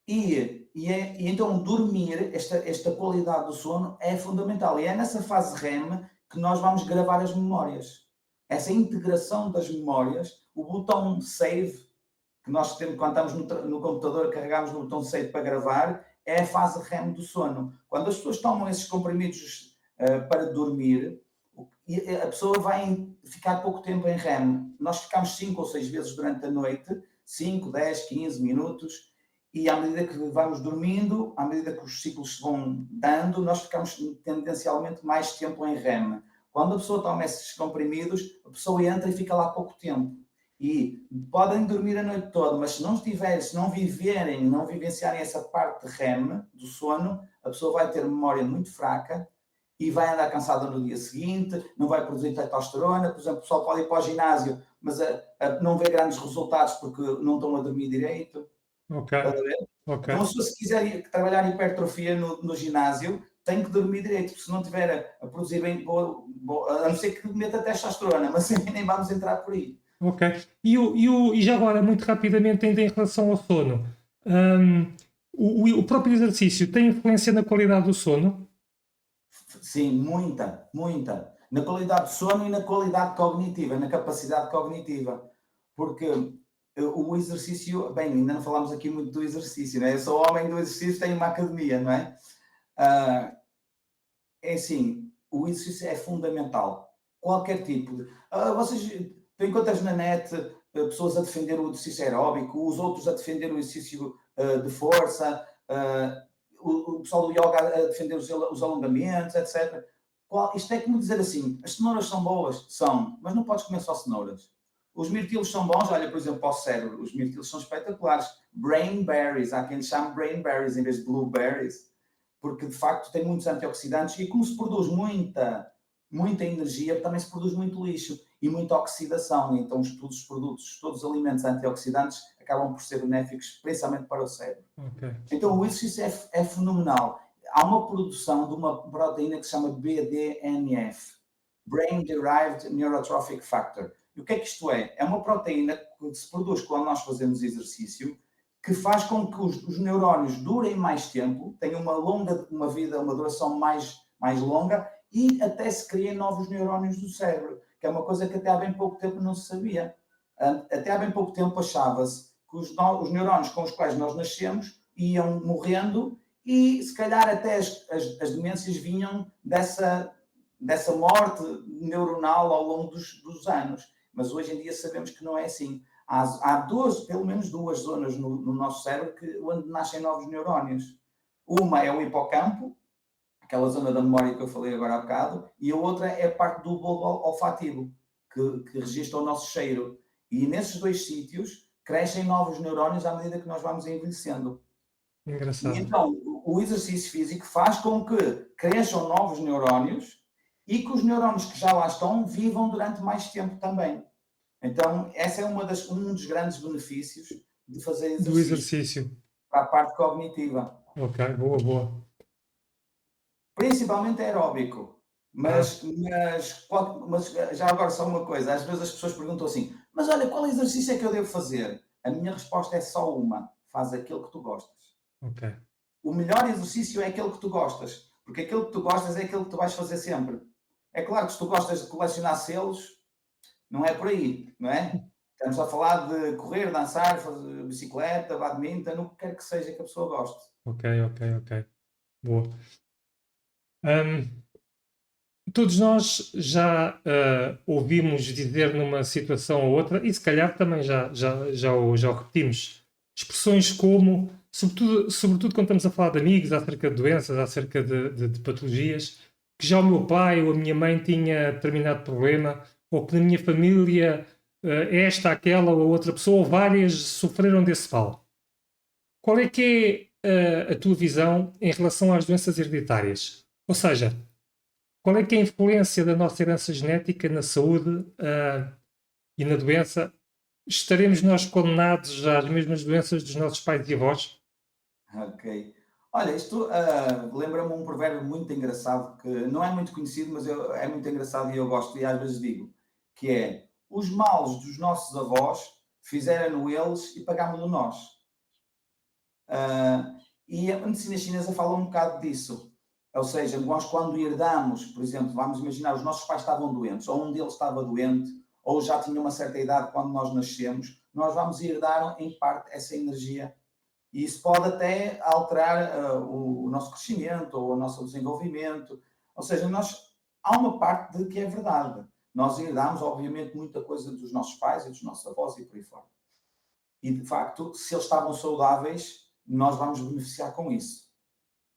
E então dormir, esta qualidade do sono é fundamental. E é nessa fase REM que nós vamos gravar as memórias. Essa integração das memórias, o botão save, que nós temos, quando estamos no computador, carregamos no botão save para gravar, é a fase REM do sono. Quando as pessoas tomam esses comprimidos para dormir, a pessoa vai ficar pouco tempo em REM. Nós ficamos 5 ou 6 vezes durante a noite, 5, 10, 15 minutos, e à medida que vamos dormindo, à medida que os ciclos se vão dando, nós ficamos tendencialmente mais tempo em REM. Quando a pessoa toma esses comprimidos, a pessoa entra e fica lá pouco tempo. E podem dormir a noite toda, mas se não vivenciarem essa parte de REM, do sono, a pessoa vai ter memória muito fraca e vai andar cansada no dia seguinte, não vai produzir testosterona. Por exemplo, o pessoal pode ir para o ginásio, mas não vê grandes resultados porque não estão a dormir direito. Ok. Então, se quiser trabalhar hipertrofia no ginásio, tem que dormir direito, porque se não tiver a produzir bem, a não ser que meta testosterona, mas nem vamos entrar por aí. Ok. E já agora, muito rapidamente, ainda em relação ao sono, o próprio exercício tem influência na qualidade do sono? Sim, muita. Na qualidade do sono e na qualidade cognitiva, na capacidade cognitiva. Porque o exercício, bem, ainda não falámos aqui muito do exercício, não é? Eu sou homem do exercício, tenho uma academia, não é? É assim, o exercício é fundamental. Qualquer tipo de... vocês tu encontras na net pessoas a defender o exercício aeróbico, os outros a defender o exercício de força, o pessoal do yoga a defender os alongamentos, etc. Isto é como dizer assim, as cenouras são boas? São, mas não podes comer só cenouras. Os mirtilos são bons, olha, por exemplo, para o cérebro, os mirtilos são espetaculares. Brain berries, há quem chame brain berries em vez de blueberries, porque de facto tem muitos antioxidantes e como se produz muita energia, também se produz muito lixo e muita oxidação. Então todos os produtos, todos os alimentos antioxidantes acabam por ser benéficos, principalmente para o cérebro. Okay. Então o exercício é fenomenal. Há uma produção de uma proteína que se chama BDNF, Brain Derived Neurotrophic Factor. E o que é que isto é? É uma proteína que se produz quando nós fazemos exercício, que faz com que os neurónios durem mais tempo, tenham uma vida, uma duração mais longa e até se criem novos neurónios do cérebro, que é uma coisa que até há bem pouco tempo não se sabia. Até há bem pouco tempo achava-se que os neurónios com os quais nós nascemos iam morrendo e se calhar até as demências vinham dessa morte neuronal ao longo dos anos. Mas hoje em dia sabemos que não é assim. Há pelo menos duas zonas no nosso cérebro onde nascem novos neurónios. Uma é o hipocampo, aquela zona da memória que eu falei agora há bocado, e a outra é a parte do bulbo olfativo, que registra o nosso cheiro. E nesses dois sítios crescem novos neurónios à medida que nós vamos envelhecendo. Engraçado. E então, o exercício físico faz com que cresçam novos neurónios e que os neurónios que já lá estão vivam durante mais tempo também. Então, essa é um dos grandes benefícios de fazer Do exercício exercício. para a parte cognitiva, Ok, boa, boa. principalmente aeróbico. Ah, Mas já agora só uma coisa, às vezes as pessoas perguntam assim, mas olha, qual exercício é que eu devo fazer? A minha resposta é só uma, faz aquilo que tu gostas. ok, O melhor exercício é aquele que tu gostas, porque aquele que tu gostas é aquele que tu vais fazer sempre. É claro que se tu gostas de colecionar selos, não é por aí, não é? Estamos a falar de correr, dançar, fazer bicicleta, badminton, o que quer que seja que a pessoa goste. ok, ok, ok. Boa. Hum, Todos nós já ouvimos dizer numa situação ou outra, e se calhar também já o repetimos, expressões como, sobretudo quando estamos a falar de amigos, acerca de doenças, acerca de patologias, que já o meu pai ou a minha mãe tinha determinado problema, ou que na minha família esta, aquela ou outra pessoa, ou várias, sofreram desse mal. Qual é que é a tua visão em relação às doenças hereditárias? Ou seja, qual é que é a influência da nossa herança genética na saúde e na doença? Estaremos nós condenados às mesmas doenças dos nossos pais e avós? Ok. Olha, isto lembra-me um provérbio muito engraçado que não é muito conhecido, mas é muito engraçado e eu gosto, e às vezes digo, que é os males dos nossos avós fizeram-no eles e pagámos-no nós. E a medicina chinesa fala um bocado disso. Ou seja, nós quando herdamos, por exemplo, vamos imaginar, os nossos pais estavam doentes, ou um deles estava doente, ou já tinha uma certa idade quando nós nascemos, nós vamos herdar em parte essa energia. E isso pode até alterar o nosso crescimento ou o nosso desenvolvimento. Ou seja, há uma parte de que é verdade. Nós herdamos, obviamente, muita coisa dos nossos pais e dos nossos avós e por aí fora. E, de facto, se eles estavam saudáveis, nós vamos beneficiar com isso.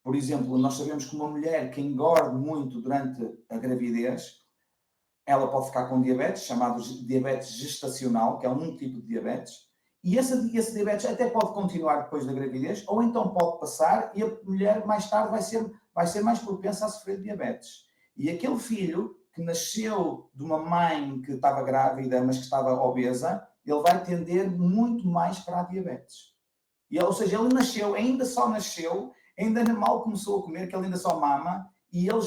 Por exemplo, nós sabemos que uma mulher que engorde muito durante a gravidez, ela pode ficar com diabetes, chamado diabetes gestacional, que é um tipo de diabetes, e esse diabetes até pode continuar depois da gravidez, ou então pode passar e a mulher mais tarde vai ser mais propensa a sofrer de diabetes. E aquele filho que nasceu de uma mãe que estava grávida, mas que estava obesa, ele vai tender muito mais para a diabetes. Ou seja, ele nasceu, ainda só nasceu, ainda mal começou a comer, que ele ainda só mama, e ele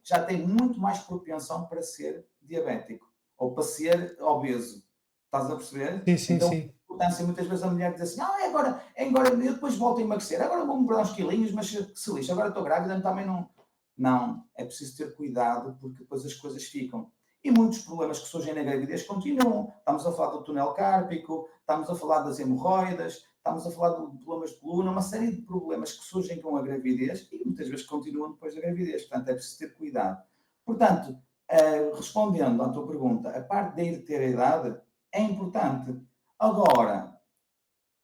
já tem muito mais propensão para ser diabético, ou para ser obeso. Estás a perceber? Sim, sim, Então, sim. importância, muitas vezes a mulher diz assim, é agora, eu depois volto a emagrecer, agora vou-me perder uns quilinhos, mas se lixa, agora estou grávida, também não... Não, é preciso ter cuidado, porque depois as coisas ficam. E muitos problemas que surgem na gravidez continuam. Estamos a falar do túnel cárpico, estamos a falar das hemorroidas, estamos a falar de problemas de coluna, uma série de problemas que surgem com a gravidez e muitas vezes continuam depois da gravidez. Portanto, é preciso ter cuidado. Portanto, respondendo à tua pergunta, a parte da hereditariedade é importante. Agora,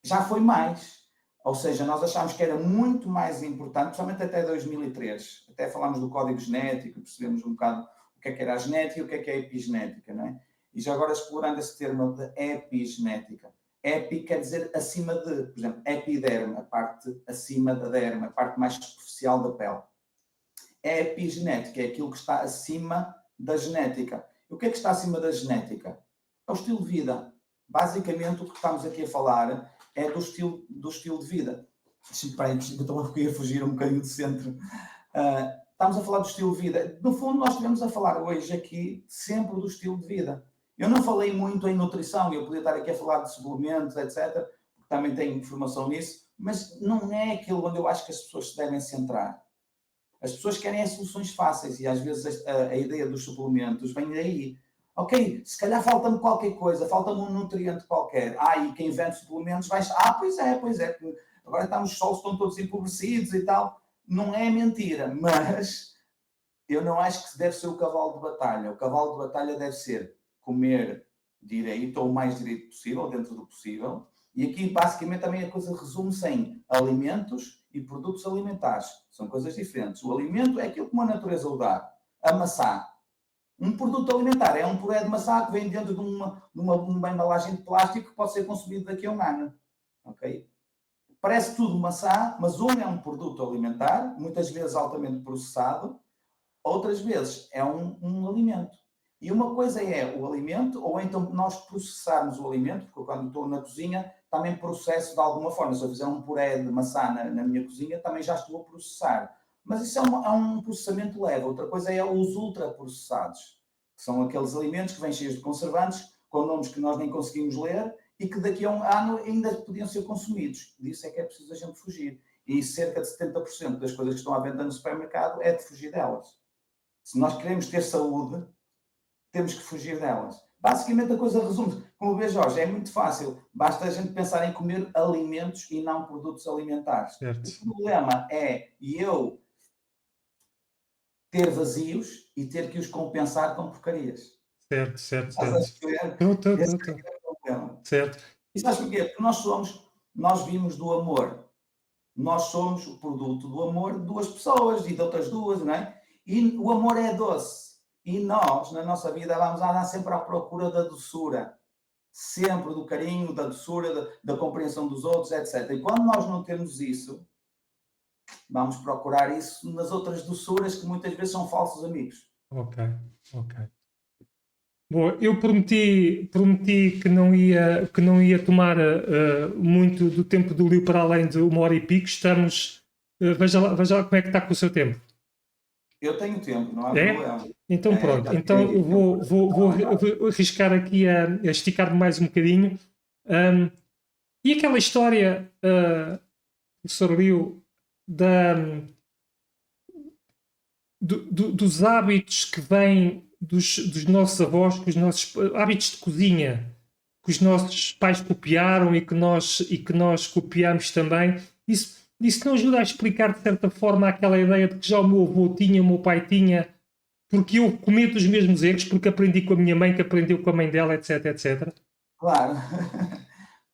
já foi mais. Ou seja, nós achámos que era muito mais importante, principalmente até 2003. Até falámos do código genético, percebemos um bocado o que é era a genética e o que é a epigenética, não é? E já agora explorando esse termo de epigenética. Epi quer dizer acima de, por exemplo, epiderme, a parte acima da derme, a parte mais superficial da pele. Epigenética é aquilo que está acima da genética. E o que é que está acima da genética? É o estilo de vida. Basicamente, o que estamos aqui a falar é do estilo de vida. Espera aí, eu estou a fugir um bocadinho do centro. Estamos a falar do estilo de vida. No fundo, nós estivemos a falar hoje aqui sempre do estilo de vida. Eu não falei muito em nutrição, eu podia estar aqui a falar de suplementos, etc., porque também tenho informação nisso, mas não é aquilo onde eu acho que as pessoas se devem centrar. As pessoas querem as soluções fáceis e às vezes a ideia dos suplementos vem daí. Ok, se calhar falta-me qualquer coisa, falta-me um nutriente qualquer. E quem vende suplementos vai... pois é. Agora os solos estão todos empobrecidos e tal. Não é mentira, mas eu não acho que deve ser o cavalo de batalha. O cavalo de batalha deve ser comer direito, ou o mais direito possível, dentro do possível. E aqui, basicamente, também a coisa resume-se em alimentos e produtos alimentares. São coisas diferentes. O alimento é aquilo que uma natureza o dá. A maçã. Um produto alimentar é um puré de maçã que vem dentro de uma embalagem de plástico que pode ser consumido daqui a um ano. Ok? Parece tudo maçã, mas um é um produto alimentar, muitas vezes altamente processado, outras vezes é um alimento. E uma coisa é o alimento, ou então nós processarmos o alimento, porque eu, quando estou na cozinha também processo de alguma forma. Se eu fizer um puré de maçã na minha cozinha, também já estou a processar. Mas isso é um processamento leve. Outra coisa é os ultraprocessados, que são aqueles alimentos que vêm cheios de conservantes, com nomes que nós nem conseguimos ler e que daqui a um ano ainda podiam ser consumidos. Disso é que é preciso a gente fugir. E cerca de 70% das coisas que estão à venda no supermercado é de fugir delas. Se nós queremos ter saúde, temos que fugir delas. Basicamente a coisa resume-se. Como vê, Jorge, é muito fácil. Basta a gente pensar em comer alimentos e não produtos alimentares. Certo. O problema é eu ter vazios e ter que os compensar com porcarias. Certo, certo, Estás a certo. perceber? Esse Estou. é o problema. Certo. E sabes porquê? Porque nós vimos do amor. Nós somos o produto do amor de duas pessoas e de outras duas, não é? E o amor é doce. E nós, na nossa vida, vamos andar sempre à procura da doçura. Sempre do carinho, da doçura, da compreensão dos outros, etc. E quando nós não temos isso, vamos procurar isso nas outras doçuras que muitas vezes são falsos amigos. Ok, ok. Bom, eu prometi que não ia tomar muito do tempo do Liu para além de 1 hora e pico. Estamos. Veja lá como é que está com o seu tempo. Eu tenho tempo, não há É? problema. Então pronto. Já Então tenho eu tempo. vou arriscar aqui a esticar-me mais um bocadinho. E aquela história, professor Liu, da, dos hábitos que vêm dos nossos avós, que os nossos hábitos de cozinha que os nossos pais copiaram e que nós copiamos também, isso não ajuda a explicar de certa forma aquela ideia de que já o meu avô tinha, o meu pai tinha, porque eu cometo os mesmos erros, porque aprendi com a minha mãe, que aprendeu com a mãe dela, etc, etc. Claro.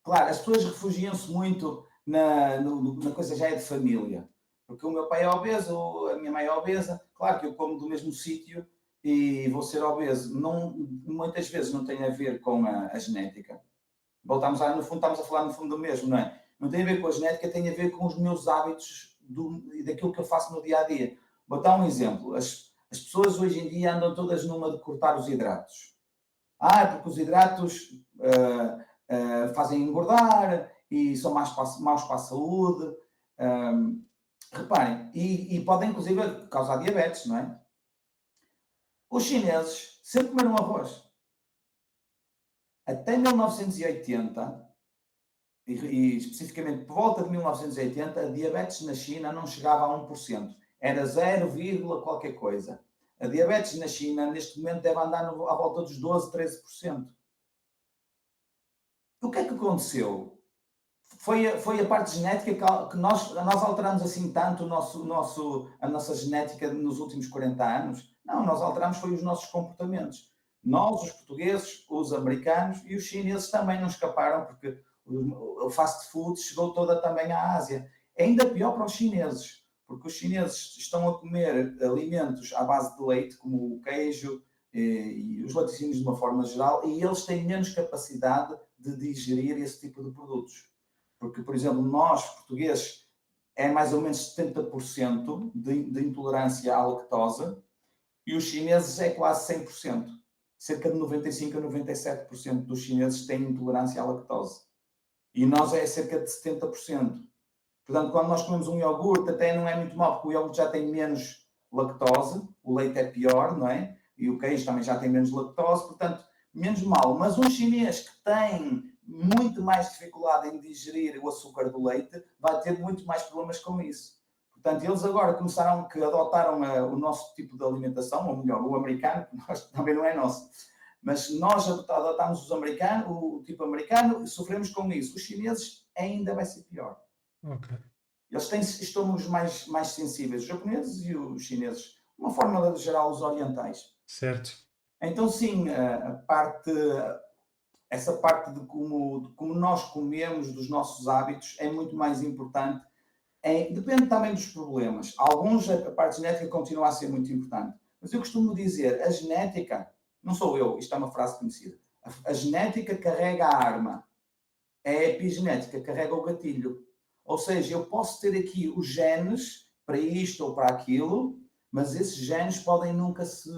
Claro, as pessoas refugiam-se muito na coisa já é de família. Porque o meu pai é obeso, a minha mãe é obesa. Claro que eu como do mesmo sítio e vou ser obeso. Não, muitas vezes não tem a ver com a genética. No fundo, estamos a falar no fundo do mesmo, não é? Não tem a ver com a genética, tem a ver com os meus hábitos e daquilo que eu faço no dia a dia. Vou dar um exemplo. As pessoas hoje em dia andam todas numa de cortar os hidratos. Porque os hidratos fazem engordar e são maus para a saúde. Reparem, e podem inclusive causar diabetes, não é? Os chineses sempre comeram arroz. Até 1980, e especificamente por volta de 1980, a diabetes na China não chegava a 1%. Era 0, qualquer coisa. A diabetes na China, neste momento, deve andar à volta dos 12, 13%. O que é que aconteceu? Foi a parte genética que nós alteramos assim tanto a nossa genética nos últimos 40 anos? Não, nós alteramos foi os nossos comportamentos. Nós, os portugueses, os americanos e os chineses também não escaparam, porque o fast food chegou toda também à Ásia. É ainda pior para os chineses, porque os chineses estão a comer alimentos à base de leite, como o queijo e os laticínios de uma forma geral, e eles têm menos capacidade de digerir esse tipo de produtos. Porque, por exemplo, nós, portugueses, é mais ou menos 70% de intolerância à lactose e os chineses é quase 100%. Cerca de 95% a 97% dos chineses têm intolerância à lactose. E nós é cerca de 70%. Portanto, quando nós comemos um iogurte, até não é muito mal, porque o iogurte já tem menos lactose, o leite é pior, não é? E o queijo também já tem menos lactose, portanto, menos mal. Mas um chinês que tem muito mais dificuldade em digerir o açúcar do leite vai ter muito mais problemas com isso. Portanto, eles agora adotaram o nosso tipo de alimentação, ou melhor, o americano, que nós, também não é nosso. Mas nós adotámos o tipo americano e sofremos com isso. Os chineses ainda vai ser pior. Okay. Eles têm estômagos mais sensíveis, os japoneses e os chineses. De uma forma geral, os orientais. Certo. Então, sim, essa parte de como nós comemos, dos nossos hábitos, é muito mais importante. Depende também dos problemas. Alguns, a parte genética continua a ser muito importante. Mas eu costumo dizer, a genética, não sou eu, isto é uma frase conhecida, a genética carrega a arma, a epigenética carrega o gatilho. Ou seja, eu posso ter aqui os genes para isto ou para aquilo, mas esses genes podem nunca se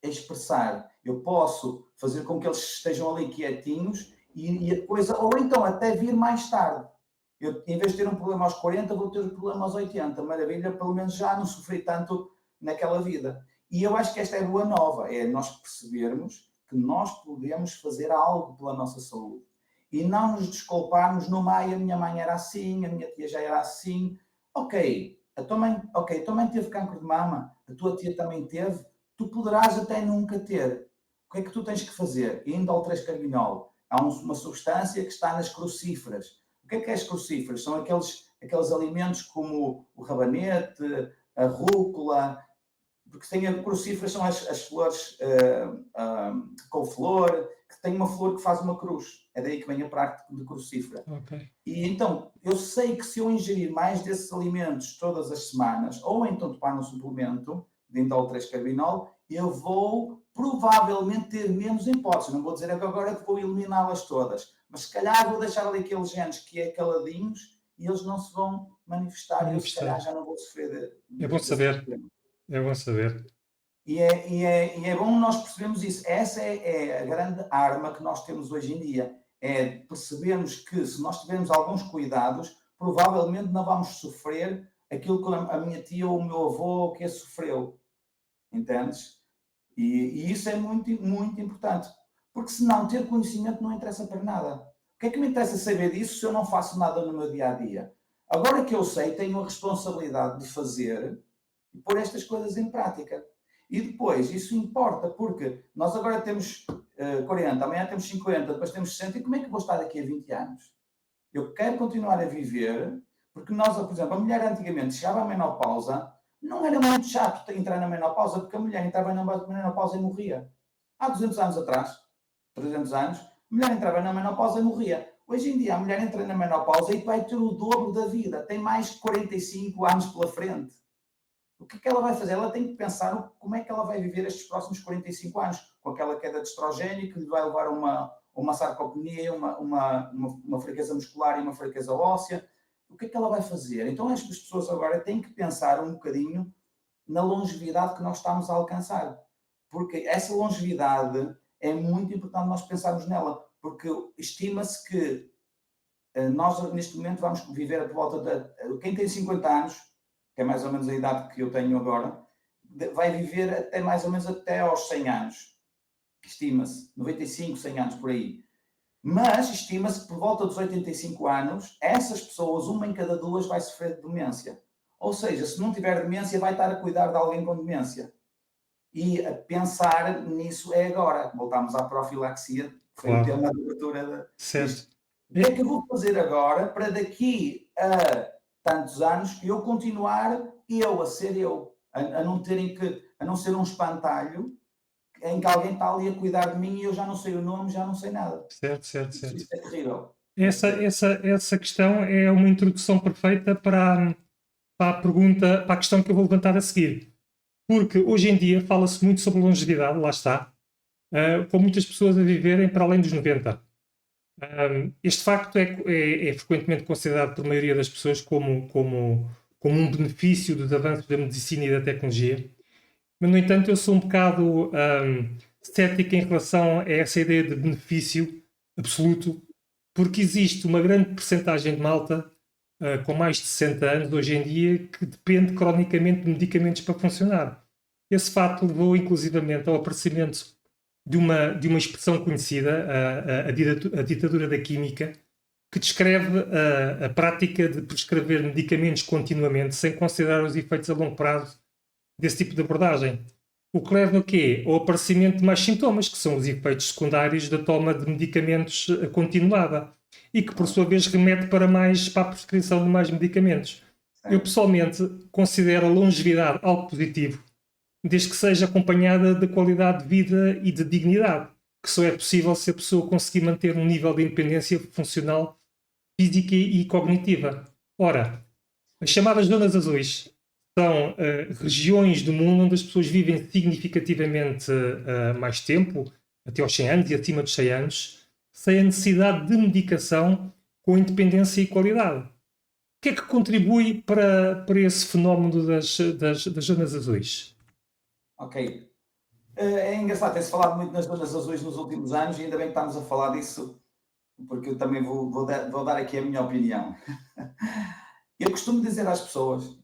expressar, eu posso fazer com que eles estejam ali quietinhos e a coisa, ou então até vir mais tarde. Eu, em vez de ter um problema aos 40, vou ter um problema aos 80. Maravilha, pelo menos já não sofri tanto naquela vida. E eu acho que esta é a boa nova, é nós percebermos que nós podemos fazer algo pela nossa saúde. E não nos desculparmos no meio, a minha mãe era assim, a minha tia já era assim. Ok, a tua mãe teve cancro de mama, a tua tia também teve, tu poderás até nunca ter. O que é que tu tens que fazer? Indol-3-carbinol. Há uma substância que está nas crucíferas. O que é as crucíferas? São aqueles alimentos como o rabanete, a rúcula, porque crucíferas são as flores com flor, que tem uma flor que faz uma cruz. É daí que vem a prática de crucífera. Ok. E então, eu sei que se eu ingerir mais desses alimentos todas as semanas, ou então tomar um suplemento de indol-3-carbinol, eu vou provavelmente ter menos hipóteses. Não vou dizer que agora vou eliminá-las todas, mas se calhar vou deixar ali aqueles genes que é caladinhos e eles não se vão manifestar e eu se calhar já não vou sofrer É bom saber. É bom saber. E é bom nós percebermos isso. Essa é a grande arma que nós temos hoje em dia. É percebermos que se nós tivermos alguns cuidados, provavelmente não vamos sofrer aquilo que a minha tia ou o meu avô que sofreu. Entendes? E isso é muito, muito importante. Porque senão ter conhecimento não interessa para nada. O que é que me interessa saber disso se eu não faço nada no meu dia-a-dia? Agora que eu sei, tenho a responsabilidade de fazer e pôr estas coisas em prática. E depois, isso importa, porque nós agora temos 40, amanhã temos 50, depois temos 60, e como é que eu vou estar daqui a 20 anos? Eu quero continuar a viver, porque nós, por exemplo, a mulher antigamente chegava à menopausa, não era muito chato entrar na menopausa, porque a mulher entrava na menopausa e morria. Há 200 anos atrás, 300 anos, a mulher entrava na menopausa e morria. Hoje em dia, a mulher entra na menopausa e vai ter o dobro da vida, tem mais de 45 anos pela frente. O que é que ela vai fazer? Ela tem que pensar como é que ela vai viver estes próximos 45 anos, com aquela queda de estrogênio que lhe vai levar a uma sarcopenia, uma fraqueza muscular e uma fraqueza óssea. O que é que ela vai fazer? Então as pessoas agora têm que pensar um bocadinho na longevidade que nós estamos a alcançar. Porque essa longevidade é muito importante nós pensarmos nela, porque estima-se que nós neste momento vamos viver por volta de... Quem tem 50 anos, que é mais ou menos a idade que eu tenho agora, vai viver até mais ou menos até aos 100 anos. Estima-se, 95, 100 anos por aí. Mas estima-se que por volta dos 85 anos, essas pessoas, uma em cada duas, vai sofrer de demência. Ou seja, se não tiver demência, vai estar a cuidar de alguém com demência. E a pensar nisso é agora. Voltamos à profilaxia, que foi o tema da abertura. Certo. O que é que eu vou fazer agora para daqui a tantos anos eu continuar a ser eu, a não ser um espantalho em que alguém está ali a cuidar de mim e eu já não sei o nome, já não sei nada. Certo. Isso é terrível. Essa questão é uma introdução perfeita para a pergunta, para a questão que eu vou levantar a seguir. Porque hoje em dia fala-se muito sobre longevidade, lá está, com muitas pessoas a viverem para além dos 90. Este facto é frequentemente considerado por maioria das pessoas como um benefício dos avanços da medicina e da tecnologia. Mas, no entanto, eu sou um bocado cético em relação a essa ideia de benefício absoluto, porque existe uma grande percentagem de malta com mais de 60 anos hoje em dia que depende cronicamente de medicamentos para funcionar. Esse facto levou inclusivamente ao aparecimento de uma expressão conhecida, a ditadura da química, que descreve a prática de prescrever medicamentos continuamente sem considerar os efeitos a longo prazo desse tipo de abordagem. O que leva a quê? Ao aparecimento de mais sintomas, que são os efeitos secundários da toma de medicamentos continuada e que, por sua vez, remete para a prescrição de mais medicamentos. Eu, pessoalmente, considero a longevidade algo positivo, desde que seja acompanhada de qualidade de vida e de dignidade, que só é possível se a pessoa conseguir manter um nível de independência funcional, física e cognitiva. Ora, as chamadas zonas azuis são regiões do mundo onde as pessoas vivem significativamente mais tempo, até aos 100 anos e acima dos 100 anos, sem a necessidade de medicação, com independência e qualidade. O que é que contribui para esse fenómeno das zonas azuis? Ok. É engraçado, tem-se falado muito nas zonas azuis nos últimos anos e ainda bem que estamos a falar disso, porque eu também vou dar aqui a minha opinião. Eu costumo dizer às pessoas,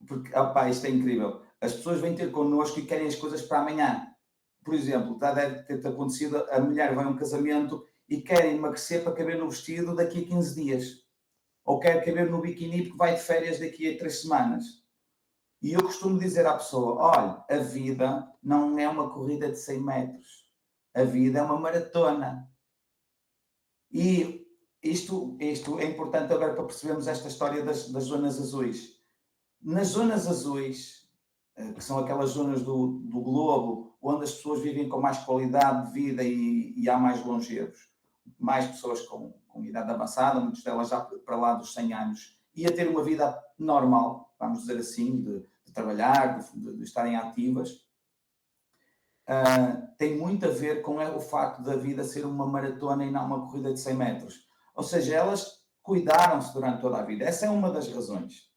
porque, opá, isto é incrível, as pessoas vêm ter connosco e querem as coisas para amanhã. Por exemplo, já deve ter acontecido, a mulher vai a um casamento e quer emagrecer para caber no vestido daqui a 15 dias. Ou quer caber no biquíni porque vai de férias daqui a 3 semanas. E eu costumo dizer à pessoa, olha, a vida não é uma corrida de 100 metros. A vida é uma maratona. E isto é importante agora para percebermos esta história das zonas azuis. Nas zonas azuis, que são aquelas zonas do globo onde as pessoas vivem com mais qualidade de vida e há mais longevos, mais pessoas com idade avançada, muitas delas já para lá dos 100 anos, e a ter uma vida normal, vamos dizer assim, de trabalhar, de estarem ativas, tem muito a ver com o facto da vida ser uma maratona e não uma corrida de 100 metros. Ou seja, elas cuidaram-se durante toda a vida. Essa é uma das razões.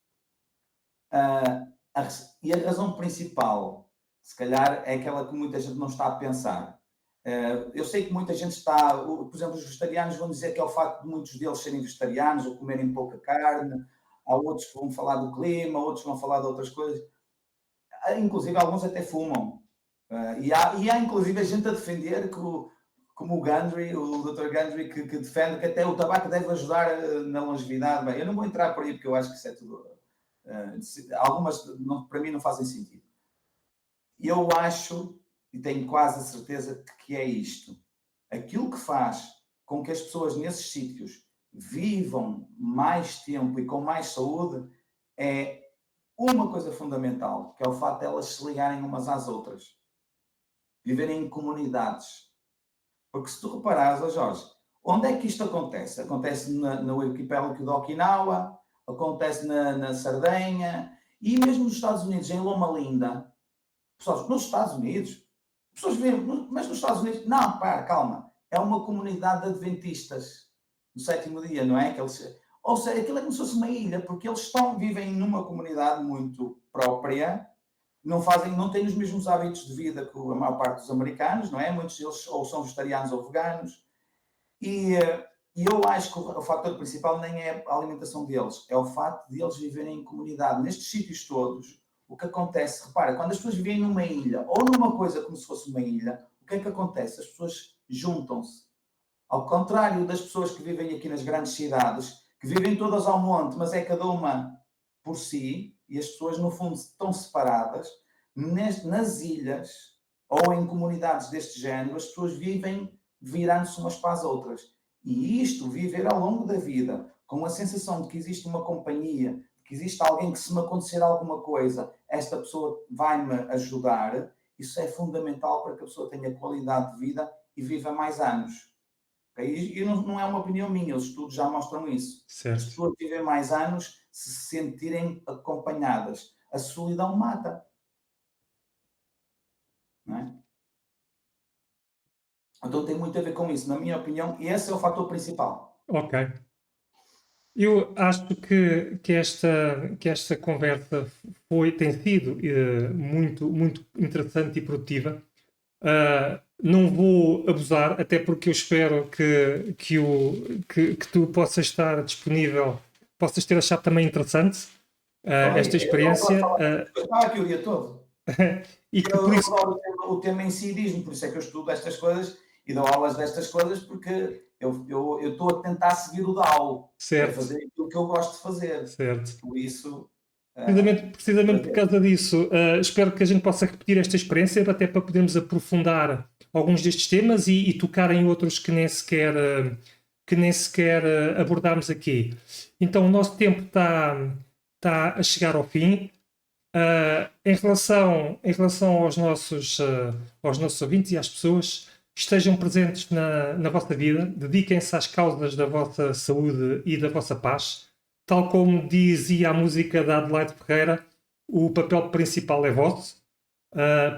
E a razão principal, se calhar, é aquela que muita gente não está a pensar. Eu sei que muita gente está, por exemplo, os vegetarianos vão dizer que é o facto de muitos deles serem vegetarianos ou comerem pouca carne, há outros que vão falar do clima, outros vão falar de outras coisas, inclusive alguns até fumam. E há inclusive gente a defender como o Gundry, o Dr. Gundry, que defende que até o tabaco deve ajudar na longevidade. Bem, eu não vou entrar por aí porque eu acho que isso é tudo. Algumas para mim não fazem sentido. Eu acho, e tenho quase a certeza que é isto. Aquilo que faz com que as pessoas nesses sítios vivam mais tempo e com mais saúde é uma coisa fundamental, que é o facto de elas se ligarem umas às outras. Viverem em comunidades. Porque se tu reparares, Jorge, onde é que isto acontece? Acontece no arquipélago de Okinawa, acontece na Sardenha e mesmo nos Estados Unidos, em Loma Linda. Pessoal, nos Estados Unidos, pessoas vivem, mas nos Estados Unidos, não, para, calma, é uma comunidade de adventistas do sétimo dia, não é? Ou seja, aquilo é como se fosse uma ilha, porque eles vivem numa comunidade muito própria, não têm os mesmos hábitos de vida que a maior parte dos americanos, não é? Muitos deles ou são vegetarianos ou veganos, e eu acho que o fator principal nem é a alimentação deles, é o facto de eles viverem em comunidade. Nestes sítios todos, o que acontece, repara, quando as pessoas vivem numa ilha, ou numa coisa como se fosse uma ilha, o que é que acontece? As pessoas juntam-se. Ao contrário das pessoas que vivem aqui nas grandes cidades, que vivem todas ao monte, mas é cada uma por si, e as pessoas, no fundo, estão separadas, nas ilhas ou em comunidades deste género, as pessoas vivem virando-se umas para as outras. E isto, viver ao longo da vida, com a sensação de que existe uma companhia, de que existe alguém que, se me acontecer alguma coisa, esta pessoa vai-me ajudar, isso é fundamental para que a pessoa tenha qualidade de vida e viva mais anos. Okay? E não é uma opinião minha, os estudos já mostram isso. Certo. As pessoas vivem mais anos se sentirem acompanhadas. A solidão mata. Não é? Então tem muito a ver com isso, na minha opinião, e esse é o fator principal. Ok. Eu acho que esta conversa tem sido muito, muito interessante e produtiva. Não vou abusar, até porque eu espero que tu possas estar disponível, possas ter achado também interessante esta experiência. Eu estava aqui o dia todo. E que por isso... O tema em si diz-me, por isso é que eu estudo estas coisas e dou aulas destas coisas, porque eu estou a tentar seguir o DAO, certo, fazer aquilo que eu gosto de fazer. Certo. Por isso... Precisamente por causa disso, espero que a gente possa repetir esta experiência, até para podermos aprofundar alguns destes temas e tocar em outros que nem sequer abordámos aqui. Então o nosso tempo está a chegar ao fim. Em relação aos nossos ouvintes e às pessoas, estejam presentes na vossa vida, dediquem-se às causas da vossa saúde e da vossa paz. Tal como dizia a música da Adelaide Ferreira, o papel principal é vosso,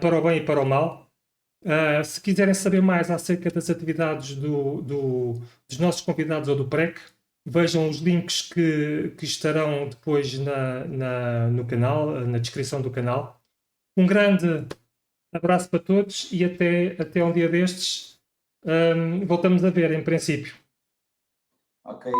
para o bem e para o mal. Se quiserem saber mais acerca das atividades dos nossos convidados ou do PREC, vejam os links que estarão depois no canal, na descrição do canal. Um grande Abraço para todos e até um dia destes. Voltamos a ver, em princípio. Ok.